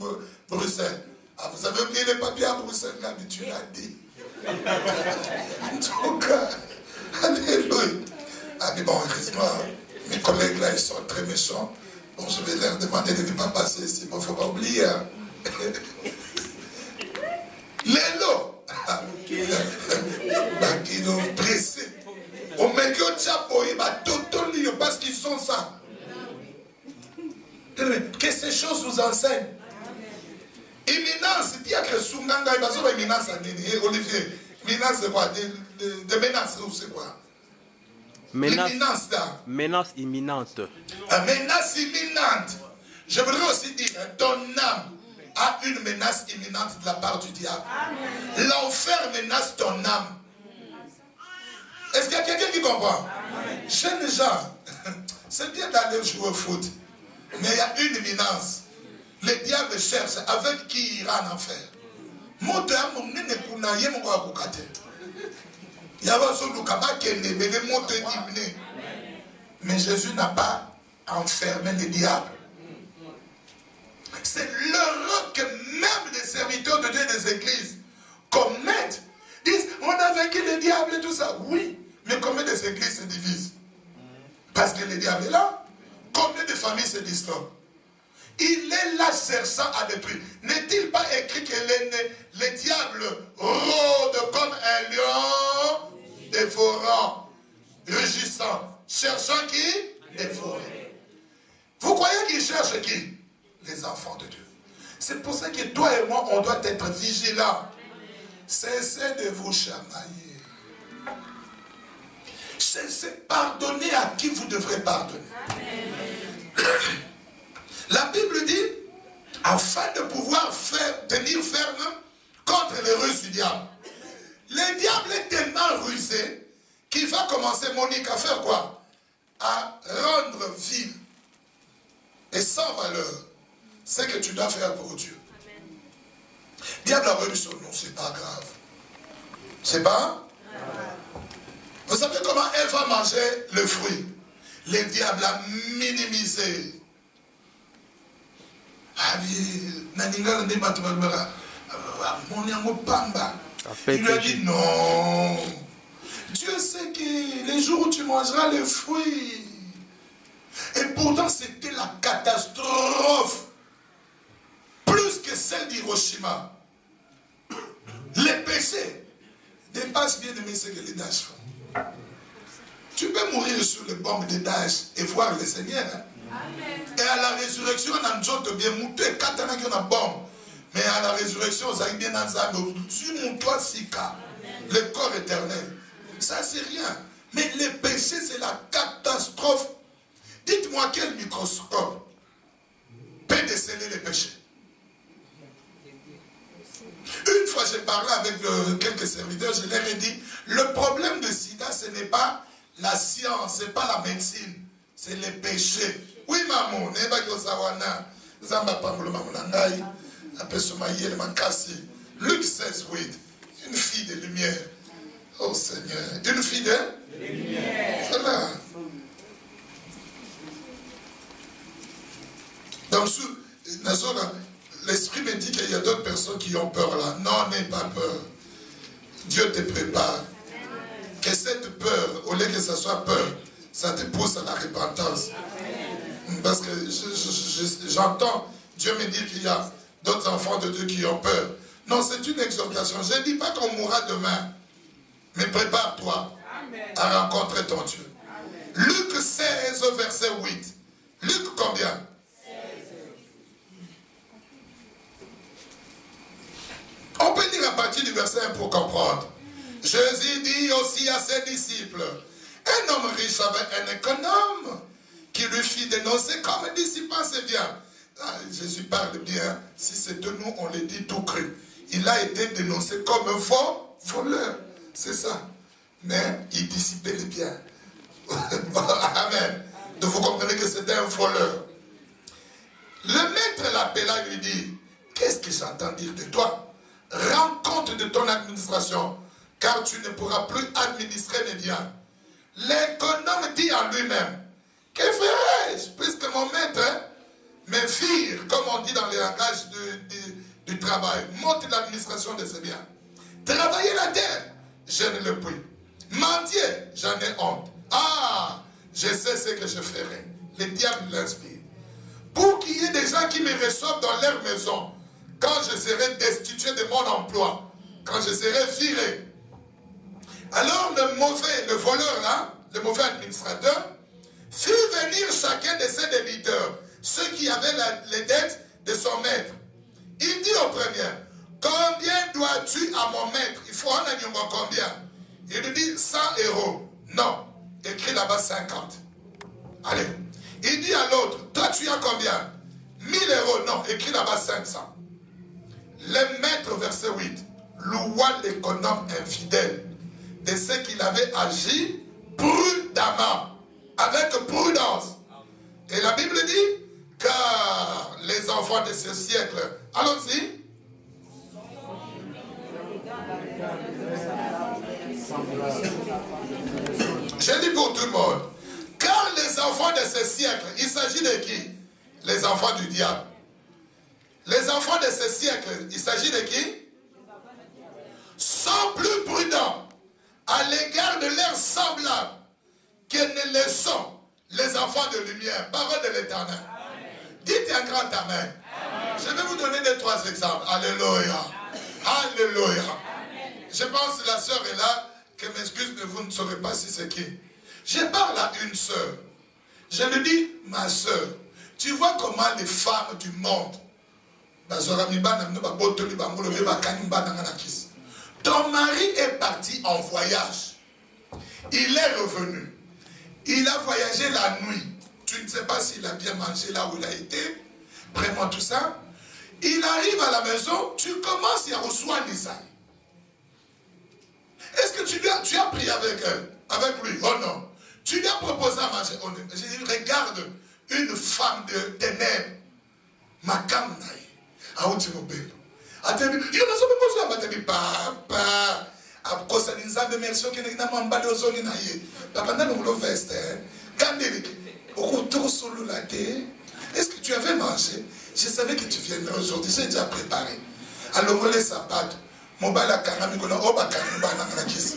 Bruxelles. Ah, vous avez oublié les papiers à Bruxelles, là, mais tu l'as dit. En tout cas, alléluia. Ah, mais bon, heureusement, mes collègues là, ils sont très méchants. Bon, je vais leur demander de ne pas passer ici, mais il ne faut pas oublier. Hein. Les lots. Ils ont pressé. On met que chapeau, parce qu'ils sont ça. Que ces choses nous enseignent. Imminence, diacre Sunganga, il va sur imminence à Nini. Olivier, imminence de quoi? De menace ou c'est quoi? Menace, menace imminente. Menace imminente. Je voudrais aussi dire, ton âme a une menace imminente de la part du diable. L'enfer menace ton âme. Est-ce qu'il y a quelqu'un qui comprend? Jeunes gens, c'est bien d'aller jouer au foot, mais il y a une imminence. Le diable cherche avec qui il ira en enfer. Mais Jésus n'a pas enfermé le diable. C'est l'erreur que même les serviteurs de Dieu des églises commettent. Disent, on a vaincu le diable et tout ça. Oui, mais combien des églises se divisent? Parce que le diable est là. Combien de familles se disturbent? Il est là cherchant à détruire. N'est-il pas écrit que le diable rôde comme un lion dévorant, rugissant, cherchant qui? Dévorer. Vous croyez qu'il cherche qui? Les enfants de Dieu. C'est pour ça que toi et moi, on doit être vigilants. Cessez de vous chamailler. Cessez, pardonnez à qui vous devrez pardonner. La Bible dit, afin de pouvoir tenir ferme contre les ruses du diable. Le diable est tellement rusé qu'il va commencer, Monique, à faire quoi? À rendre vil et sans valeur ce que tu dois faire pour Dieu. Diable a reçu son nom, c'est pas grave. C'est pas? Vous savez comment elle va manger le fruit? Le diable a minimisé. Il lui a dit non. Dieu sait que les jours où tu mangeras les fruits. Et pourtant c'était la catastrophe. Plus que celle d'Hiroshima. Les péchés dépassent bien de ce que les Daesh font. Tu peux mourir sur les bombes de Daesh et voir le Seigneur. Hein? Et à la résurrection, on a un jour de bien mouté, 4 ans qu'on a bombe. Mais à la résurrection, on a bien dans un le corps éternel. Ça, c'est rien. Mais les péchés, c'est la catastrophe. Dites-moi quel microscope peut déceler les péchés. Une fois, j'ai parlé avec quelques serviteurs, je leur ai dit, le problème de sida, ce n'est pas la science, ce n'est pas la médecine, c'est les péchés. Oui, maman, n'est-ce pas que Zamba Pamolo Mamonangai, après Somaïe, le Makassi, Luc 16, 8, une fille de lumière. Oh Seigneur, une fille de lumière. Voilà. Donc, l'esprit me dit qu'il y a d'autres personnes qui ont peur là. Non, n'aie pas peur. Dieu te prépare. Que cette peur, au lieu que ça soit peur, ça te pousse à la repentance. Parce que j'entends Dieu me dire qu'il y a d'autres enfants de Dieu qui ont peur. Non, c'est une exhortation. Je ne dis pas qu'on mourra demain. Mais prépare-toi à rencontrer ton Dieu. Amen. Luc 16, verset 8. Luc combien? 16. On peut lire à partir du verset 1 pour comprendre. Jésus dit aussi à ses disciples, un homme riche avait un économe qui lui fit dénoncer comme disciple, c'est bien. Ah, Jésus parle bien. Si c'est de nous, on le dit tout cru. Il a été dénoncé comme voleur. C'est ça. Mais il dissipait les biens. Amen. Donc vous comprenez que c'était un voleur. Le maître l'appela et lui dit, qu'est-ce que j'entends dire de toi? Rencontre honte de ton administration, car tu ne pourras plus administrer les biens. L'économe dit en lui-même, que ferai-je, puisque mon maître me vire, comme on dit dans les langages du travail, monte l'administration de ses biens. Travailler la terre, je ne le puis. Mendier, j'en ai honte. Ah, je sais ce que je ferai. Le diable l'inspire. Pour qu'il y ait des gens qui me reçoivent dans leur maison, quand je serai destitué de mon emploi, quand je serai viré. Alors le voleur là, le mauvais administrateur, fit venir chacun de ses débiteurs, ceux qui avaient les dettes de son maître. Il dit au premier, combien dois-tu à mon maître? Il faut en agir combien? Il lui dit 100 euros. Non, écrit là-bas 50. Allez. Il dit à l'autre, toi tu as combien? 1000 euros. Non, écrit là-bas 500. Le maître, verset 8, loua l'économe infidèle de ce qu'il avait agi prudemment, avec prudence. Et la Bible dit, car les enfants de ce siècle, allons-y. Je dis pour tout le monde, car les enfants de ce siècle, il s'agit de qui? Les enfants du diable. Les enfants de ce siècle, il s'agit de qui? Sont plus prudents à l'égard de leurs semblables que ne le sont les enfants de lumière. Parole de l'Éternel. Dites un grand amen. Amen. Je vais vous donner 2-3 exemples. Alléluia. Alléluia. Je pense que la sœur est là, que m'excuse, mais vous ne saurez pas si c'est qui. Je parle à une sœur. Je lui dis, ma sœur, tu vois comment les femmes du monde, ton mari est parti en voyage. Il est revenu. Il a voyagé la nuit. Tu ne sais pas s'il a bien mangé là où il a été. Vraiment tout ça. Il arrive à la maison, tu commences à recevoir Nisaï. Est-ce que tu as prié avec elle, avec lui? Oh non. Tu lui as proposé à manger. Oh, j'ai dit, regarde une femme de ténèbres. Ma camnaï. A où tu m'as dit? A dit, il y a des papa. A cause de l'instant merci que nous n'avons pas de zone naïe. Papa n'a pas de veste. Quand il est au retour sur le latte, est-ce que tu avais mangé? Je savais que tu viendrais aujourd'hui. J'ai déjà préparé. Alors on laisse sa pâte. Mon bala karami kono oba karami bana nakisi.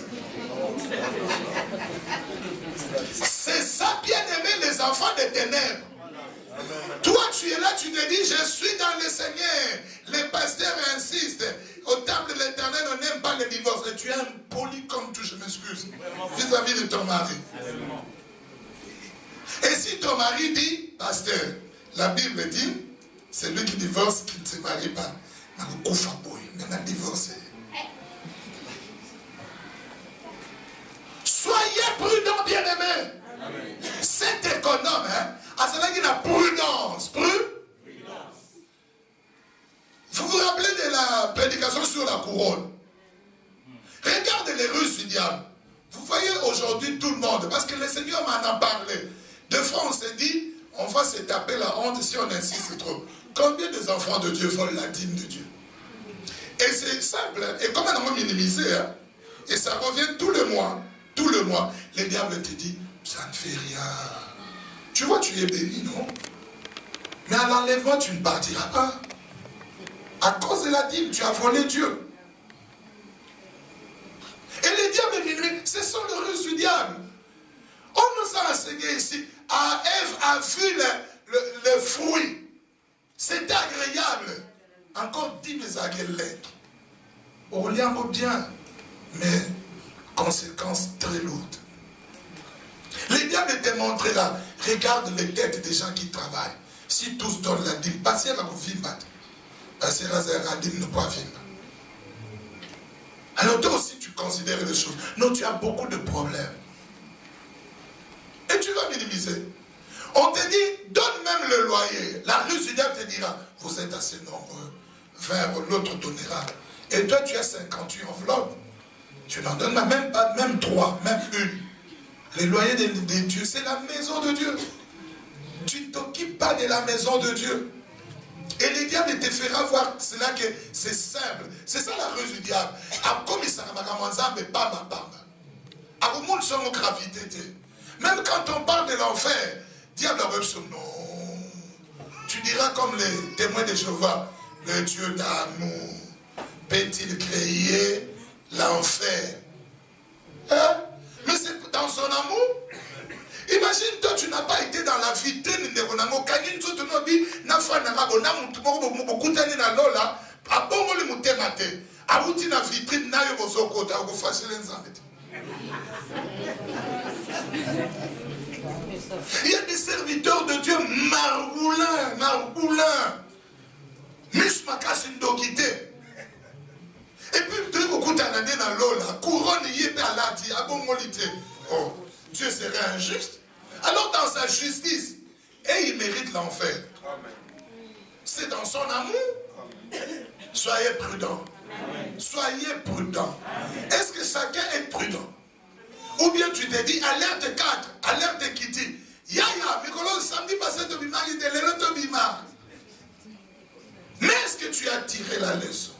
C'est ça, bien aimé, les enfants des ténèbres. Toi, tu es là, tu te dis, je suis dans le Seigneur. Les pasteurs insistent. Au temple de l'Éternel, on n'aime pas le divorce. Et tu es impoli comme tout, je m'excuse, vis-à-vis de ton mari. Et si ton mari dit, pasteur, la Bible dit, c'est lui qui divorce, qui ne se marie pas. Maintenant, divorcé. Soyez prudents, bien-aimés. Cet économe, à cela qu'il a prudence. Vous vous rappelez de la prédication sur la couronne? Regardez les ruses du diable. Vous voyez aujourd'hui tout le monde, parce que le Seigneur m'en a parlé. Deux fois on s'est dit, on va se taper la honte si on insiste trop. Combien des enfants de Dieu volent la dîme de Dieu? Et c'est simple, et comme on a minimisé, et ça revient tout le mois. Tout le mois, le diable te dit, ça ne fait rien. Tu vois, tu es béni, non? Mais à l'enlèvement, tu ne partiras pas. À cause de la dîme, tu as volé Dieu. Et le diable, ce sont les ruses du diable. On nous a enseigné ici, Ève a vu le fruit. C'est agréable. Encore 10 mes aguelets. On l'a bien, mais conséquences très lourdes. Le diable te montre là, regarde les têtes des gens qui travaillent. Si tous donnent la dîme, passez à vous vivre. Passez à la dîme, ne pas vivre. Alors toi aussi tu considères les choses. Non, tu as beaucoup de problèmes. Et tu vas minimiser. On te dit, donne même le loyer. La ruse du diable te dira, vous êtes assez nombreux. 20, l'autre donnera. Et toi tu as 58 enveloppes. Tu n'en donnes même pas, même 3, même une. Le loyer de Dieu, c'est la maison de Dieu. Tu ne t'occupes pas de la maison de Dieu. Et le diable te fera voir cela que c'est simple. C'est ça la ruse du diable. Même quand on parle de l'enfer, diable a non. Tu diras comme les témoins de Jéhovah, le Dieu d'amour peut-il créer l'enfer? Hein? Mais c'est dans son amour. Imagine, toi, tu n'as pas été dans la vitrine de Ronamo. Kagin tu te dis, na fa na rabo na mutumo mukutani na lola. Abongo le mutemate. Abuti na vitrine na yo bozoko ta go fashion nzambete. Il y a des serviteurs de Dieu margoulins. Mishmakas indogité. Et puis, tu es beaucoup d'années dans l'eau, la couronne y est à l'ati, à bon molité. Oh, Dieu serait injuste. Alors, dans sa justice, et il mérite l'enfer. C'est dans son amour. Soyez prudents. Soyez prudents. Est-ce que chacun est prudent? Ou bien tu te dis, alerte 4, alerte Kitty. Yaya, Mikolo, samedi passé, tu bimar, il te lève, tu bimar. Mais est-ce que tu as tiré la leçon?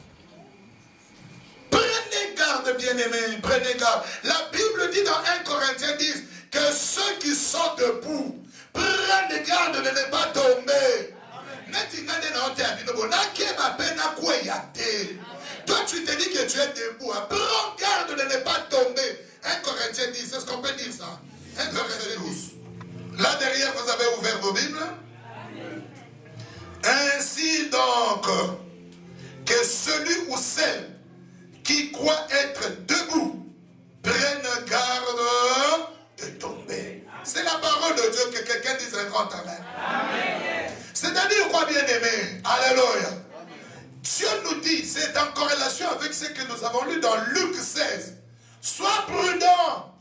Prenez garde, bien-aimés, prenez garde. La Bible dit dans 1 Corinthiens 10 que ceux qui sont debout prennent garde de ne pas tomber. Toi, tu te dis que tu es debout. Prends garde de ne pas tomber. 1 Corinthiens 10, est-ce qu'on peut dire ça? 1 Corinthiens 12. Là derrière, vous avez ouvert vos Bibles. Ainsi donc, que celui ou celle qui croit être debout prenne garde de tomber. C'est la parole de Dieu, que quelqu'un dise un grand amen. C'est-à-dire quoi, bien-aimé? Alléluia. Dieu nous dit, c'est en corrélation avec ce que nous avons lu dans Luc 16. Sois prudent.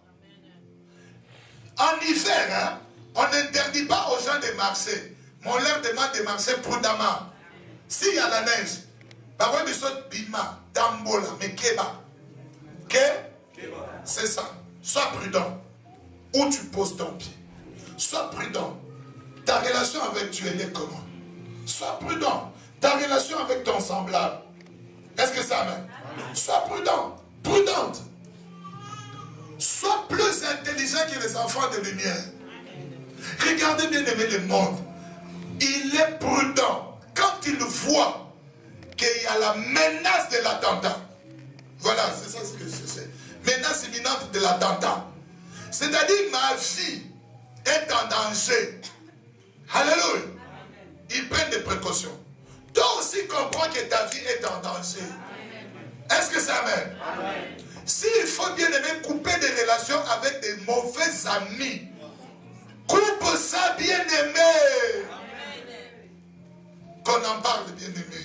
En hiver, hein, on n'interdit pas aux gens de marcher. Mais on leur demande de marcher prudemment. S'il y a la neige, bima, dambola, mekeba. C'est ça. Sois prudent. Où tu poses ton pied. Sois prudent. Ta relation avec Dieu, elle est comment? Sois prudent. Ta relation avec ton semblable. Est-ce que ça m'aide? Sois prudent. Prudente. Sois plus intelligent que les enfants de lumière. Regardez bien aimé le monde. Il est prudent quand il voit qu'il y a la menace de l'attentat. Voilà, c'est ça ce que je sais. Menace imminente de l'attentat. C'est-à-dire ma vie est en danger. Alléluia. Ils prennent des précautions. Toi aussi comprends que ta vie est en danger. Est-ce que ça m'aide? S'il faut bien aimer couper des relations avec des mauvais amis, coupe ça bien aimé. Qu'on en parle bien aimé.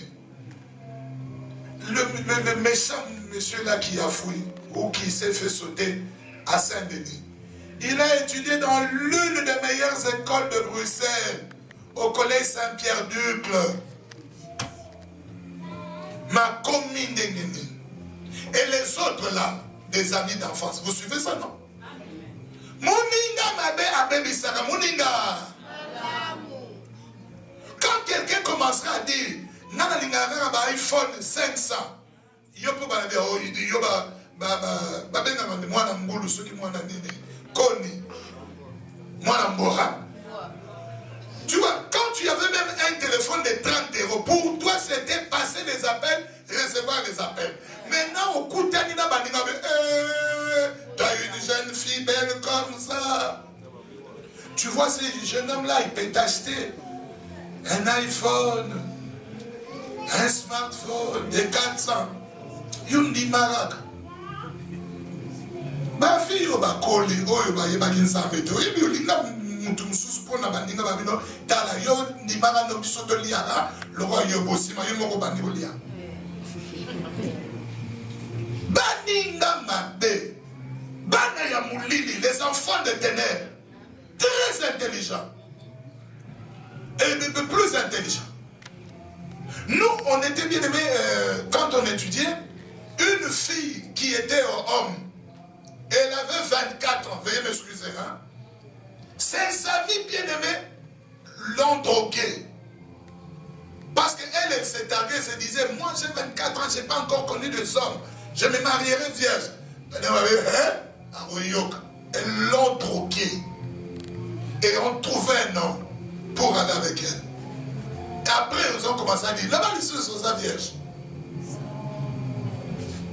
Le méchant monsieur là qui a fouillé ou qui s'est fait sauter à Saint-Denis, il a étudié dans l'une des meilleures écoles de Bruxelles, au collège Saint-Pierre-d'Ucle. Ma commune de Nini. Et les autres là, des amis d'enfance. Vous suivez ça, non? Moninga mabe abe bisaka, moninga. Quand quelqu'un commencera à dire, nana lingara ba iPhone 500, yo po ba dire, oh, yo ba benga mwana mbulu soki mwana nini, koni, mwana mbora. Tu vois, quand tu avais même un téléphone de 30 €, pour toi c'était passer les appels, recevoir les appels. Maintenant, au coup de Tanina Bandina, tu as une jeune fille belle comme ça. Tu vois, ce jeune homme-là, il peut t'acheter un iPhone, un smartphone de 400. Yundi Marak. Ma fille, ba koli, oh, ba yebaki nsambeto. Ebi olinga mutu mususu pona bandinga babino tala yo ndimanga no bisoto liara, loko yo bosima yo moko bandi olia. Baninga mabe, bana ya mulili, les enfants de ténèbres, très intelligents. Et de plus intelligents. Nous, on était bien aimés quand on étudiait. Une fille qui était homme, elle avait 24 ans, veuillez m'excuser, hein. Ses amis bien-aimés l'ont droguée. Parce qu'elle, elle s'est targuée, elle se disait, moi j'ai 24 ans, je n'ai pas encore connu de hommes. Je me marierai vierge. Elles l'ont troqué. Et ont trouvé un homme pour aller avec elle. Et après, ils ont commencé à dire, là-bas, les choses sont sa vierge.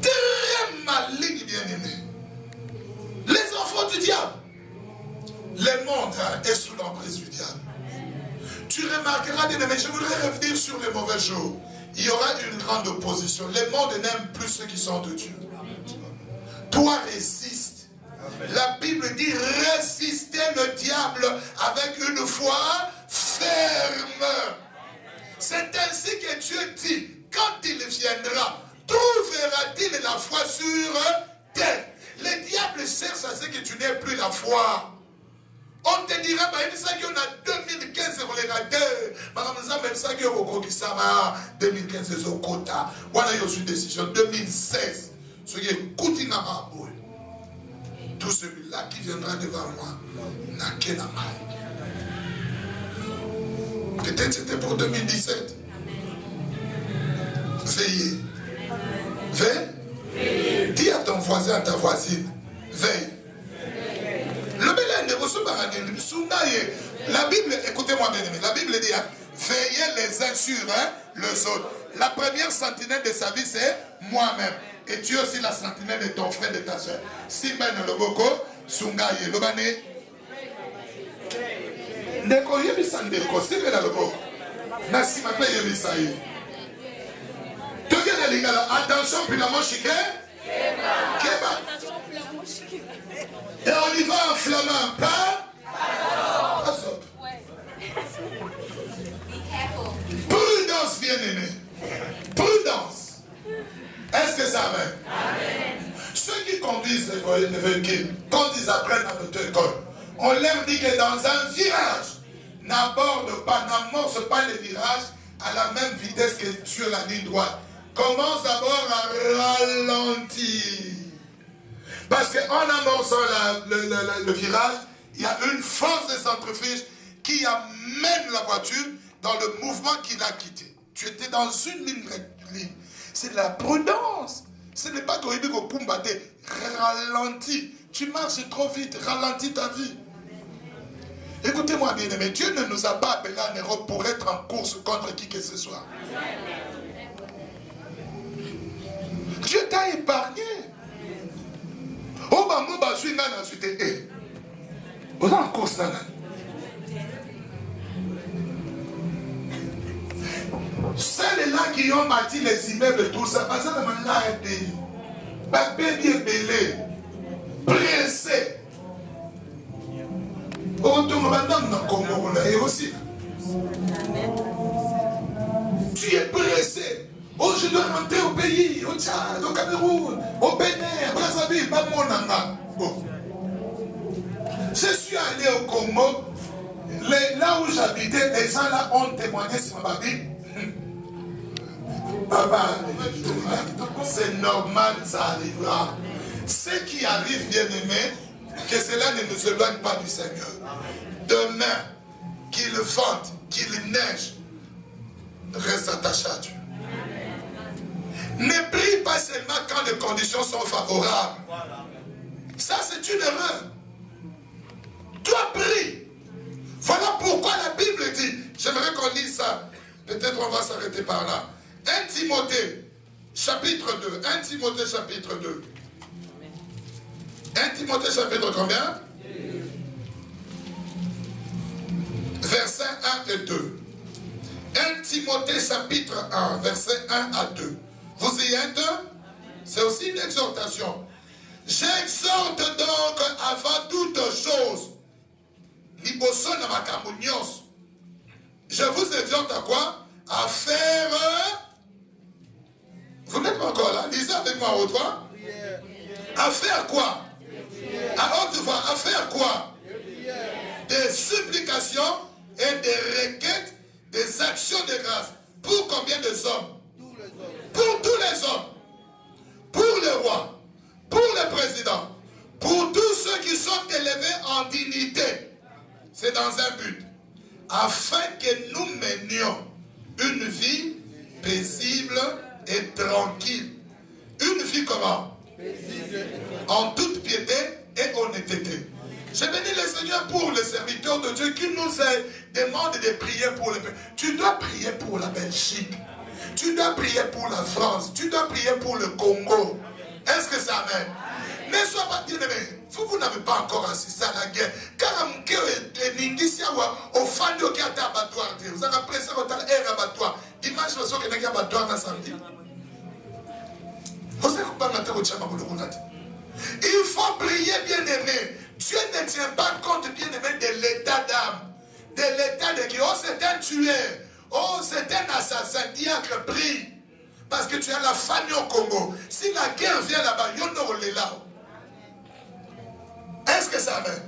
Très maligne, bien-aimé. Les enfants du diable. Le monde est sous l'emprise du diable. Tu remarqueras, bien-aimé, je voudrais revenir sur les mauvais jours. Il y aura une grande opposition. Le monde n'aime plus ceux qui sont de Dieu. Toi, résiste. La Bible dit, résistez le diable avec une foi ferme. C'est ainsi que Dieu dit, quand il viendra, trouvera-t-il la foi sur terre? Le diable cherche à ce que tu n'aies plus la foi. On te dira, on a 2015, on les raté. Même ça, on a 2015, c'est au quota. On a eu une décision 2016. Ce qui est Koutinama. Tout celui-là qui viendra devant moi n'a qu'un amal. Peut-être c'était pour 2017. Veillez. Veille. Dis à ton voisin, à ta voisine. Veille. Le Bélène de Rousseau-Barané, la Bible, écoutez-moi bien aimé, la Bible dit, veillez les uns sur les autres. La première sentinelle de sa vie, c'est moi-même. Et tu es aussi la sentinelle de ton frère, de ta soeur. Si ben le boko, sungaye, le bané. Ndeko yebisa ndeko, si ben le boko. Nasi ma paye yebisa yi. Toge na lingala, attention, puis la moshike. Keba. Et on y va en flamand, pas? Prudence, bien-aimé. Prudence. Est-ce que ça va? Amen. Ceux qui conduisent les véhicules, quand ils apprennent à l'auto-école, on leur dit que dans un virage, n'aborde pas, n'amorce pas les virages à la même vitesse que sur la ligne droite. Commence d'abord à ralentir. Parce qu'en amorçant le virage, il y a une force de centrifuge qui amène la voiture dans le mouvement qu'il a quitté. Tu étais dans une ligne. C'est de la prudence. Ce n'est pas que tu ralentis. Tu marches trop vite, ralentis ta vie. Écoutez-moi bien aimé, Dieu ne nous a pas appelés en Europe pour être en course contre qui que ce soit. Dieu t'a épargné. Oh, bah, moi, bah, je suis là, je suis on est en course là. Celles-là qui ont bâti les immeubles, tout ça, parce que là, ils sont belé, pressés. Aussi. Tu es pressé. Oh, je dois rentrer au pays, au Tchad, au Cameroun, au Bénin, Brazzaville, pas mon anga. Bon. Je suis allé au Congo. Là où j'habitais, les gens là ont témoigné sur ma vie. Papa, c'est normal, ça arrivera. Ce qui arrive, bien aimé, que cela ne nous éloigne pas du Seigneur. Demain, qu'il vente, qu'il neige, reste attaché à Dieu. Ne prie pas seulement quand les conditions sont favorables. Ça, c'est une erreur. Toi, prie. Voilà pourquoi la Bible dit, j'aimerais qu'on lise ça. Peut-être on va s'arrêter par là. 1 Timothée, chapitre 2. 1 Timothée, chapitre 2. 1 Timothée, chapitre combien? Versets 1 et 2. 1 Timothée, chapitre 1, versets 1 à 2. Vous y êtes? C'est aussi une exhortation. J'exhorte donc avant toute chose. Je vous exhorte à quoi? À faire. Vous n'êtes pas encore là. Lisez avec moi haute voix. À faire quoi? À haute voix. À faire quoi? Des supplications et des requêtes, des actions de grâce. Pour combien de hommes? Pour tous les hommes. Pour les rois. Pour les présidents. Pour tous ceux qui sont élevés en dignité. C'est dans un but. Afin que nous menions une vie paisible et tranquille. Une vie comment? En toute piété et honnêteté. Je bénis le Seigneur pour les serviteurs de Dieu qui nous demandent de prier pour les pays. Tu dois prier pour la Belgique. Tu dois prier pour la France. Tu dois prier pour le Congo. Est-ce que ça amène? Ne sois pas bien aimé. Vous n'avez pas encore assisté à la guerre. Car au fan de abattoir. Vous avez apprécié votre abattoir. Dimanche, vous avez un abattoir dans samedi. Il faut prier, bien aimé. Dieu ne tient pas compte, bien aimé, de l'état d'âme. De l'état de qui. Oh, c'est un tueur. Oh, c'est un assassin. Diacre, prie. Parce que tu as la famille au Congo. Si la guerre vient là-bas, il y en aura là. Est-ce que ça amène?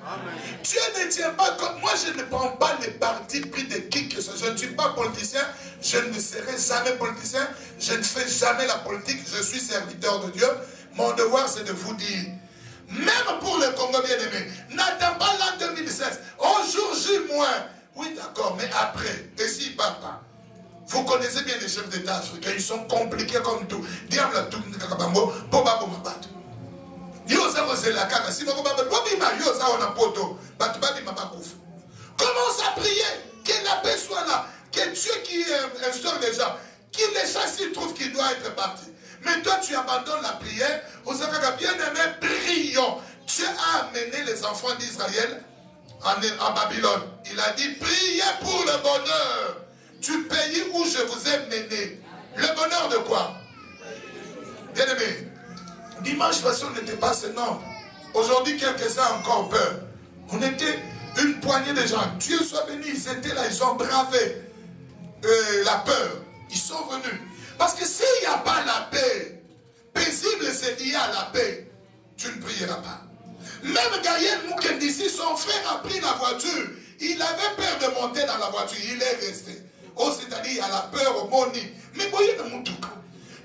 Dieu ne tient pas compte. Moi, je ne prends pas les partis pris de qui que ce soit. Je ne suis pas politicien. Je ne serai jamais politicien. Je ne fais jamais la politique. Je suis serviteur de Dieu. Mon devoir, c'est de vous dire, même pour le Congo bien-aimé, n'attends pas l'an 2016. Au jour J-. Oui, d'accord, mais après, et si papa, vous connaissez bien les chefs d'État africains, ils sont compliqués comme tout. Diable a tout, commence à prier, que la paix soit là, que Dieu qui instaure les gens, qu'il les chasse s'il trouve qu'il doit être parti. Mais toi tu abandonnes la prière, aux bien aimé, prions. Dieu a amené les enfants d'Israël en Babylone. Il a dit, priez pour le bonheur du pays où je vous ai mené. Le bonheur de quoi? Bien aimé, dimanche passé on n'était pas ce nombre. Aujourd'hui quelques-uns ont encore peur. On était une poignée de gens. Dieu soit béni, ils étaient là, ils ont bravé la peur. Ils sont venus. Parce que s'il n'y a pas la paix, paisible c'est lié à la paix, tu ne prieras pas. Même Gaël Moukendissi, son frère a pris la voiture. Il avait peur de monter dans la voiture. Il est resté. Oh, c'est-à-dire, il y a la peur au Moni. Mais voyez le Moutouka.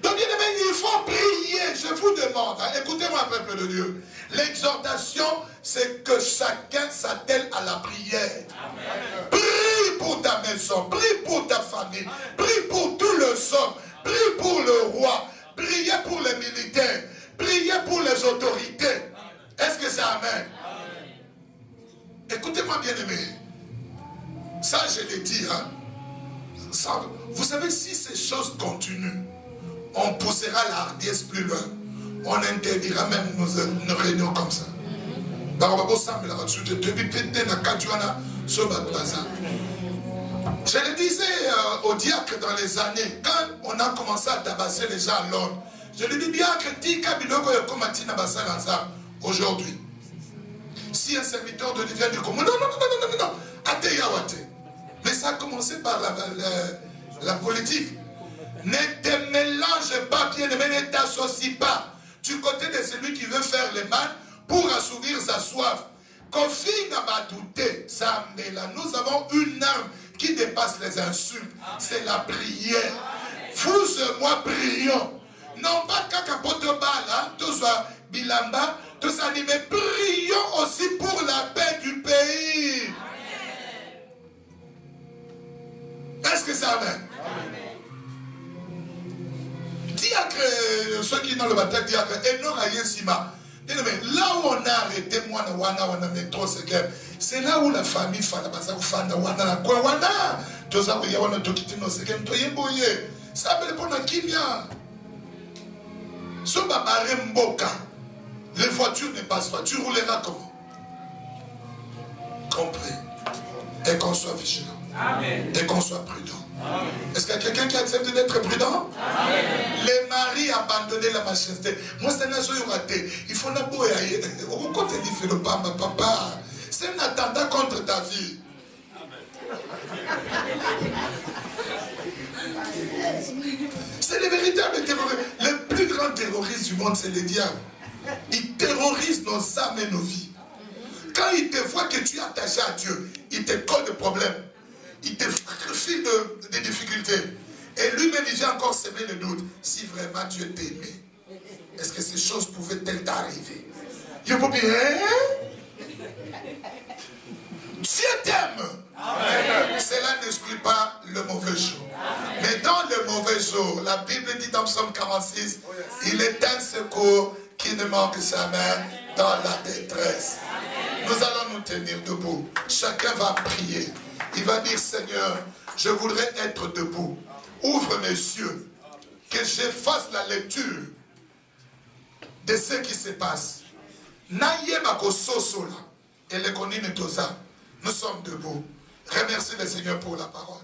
Donc, bien aimé, il faut prier. Je vous demande, hein, écoutez-moi, peuple de Dieu. L'exhortation, c'est que chacun s'attelle à la prière. Amen. Prie pour ta maison, prie pour ta famille, prie pour tout le sol, prie pour le roi, priez pour les militaires, priez pour les autorités. Est-ce que c'est amen? Écoutez-moi, bien aimé. Ça, je l'ai dit, hein. Ça, vous savez, si ces choses continuent, on poussera la hardiesse plus loin. On interdira même nos réunions comme ça. Je le disais au diacre dans les années, quand on a commencé à tabasser les gens à Londres, je lui dis, diacre, aujourd'hui, si un serviteur de Dieu vient du Congo, non, mais ça a commencé par la politique. Ne te mélange pas, bien aimé, ne t'associe pas du côté de celui qui veut faire le mal pour assouvir sa soif. Kofi n'a pas douté, ça, mais là, nous avons une arme qui dépasse les insultes, c'est la prière. Vous et moi prions. Non pas Kakapotobala, tout soit Bilamba, tout ça, mais prions aussi pour la paix du pays. Est-ce que ça amène? Diacre, ceux qui dans le bataille, diacre, et non rien sima. Là où on a arrêté, moi, on a mis trop ce guerre. C'est là où la famille fana, fana, wana, quoi, wana. Tout ça, il y a un autre qui nous se gagne, tout y est boyé. Ça me répond à qui vient. Ce babaré mboka, les voitures ne passent pas. Tu rouleras comment? Compris. Et qu'on soit vigilant. Amen. Et qu'on soit prudent. Est-ce qu'il y a quelqu'un qui accepte d'être prudent? Amen. Les maris abandonner la majesté. Moi, c'est un raté. Il faut n'abouer. Pourquoi tu dis le papa, papa? C'est un attentat contre ta vie. C'est le véritable terroriste. Le plus grand terroriste du monde, c'est le diable. Il terrorise nos âmes et nos vies. Quand il te voit que tu es attaché à Dieu, il te colle de problèmes. Il te file des difficultés. Et lui-même, il vient encore semer le doute. Si vraiment Dieu t'aimait, est-ce que ces choses pouvaient-elles t'arriver? Il peut bien. Dieu t'aime. Cela n'exclut pas le mauvais jour. Mais dans le mauvais jour, la Bible dit dans Psaume 46, il est un secours qui ne manque jamais dans la détresse. Nous allons nous tenir debout. Chacun va prier. Il va dire, Seigneur, je voudrais être debout. Ouvre mes yeux, que je fasse la lecture de ce qui se passe. Nous sommes debout. Remercie le Seigneur pour la parole.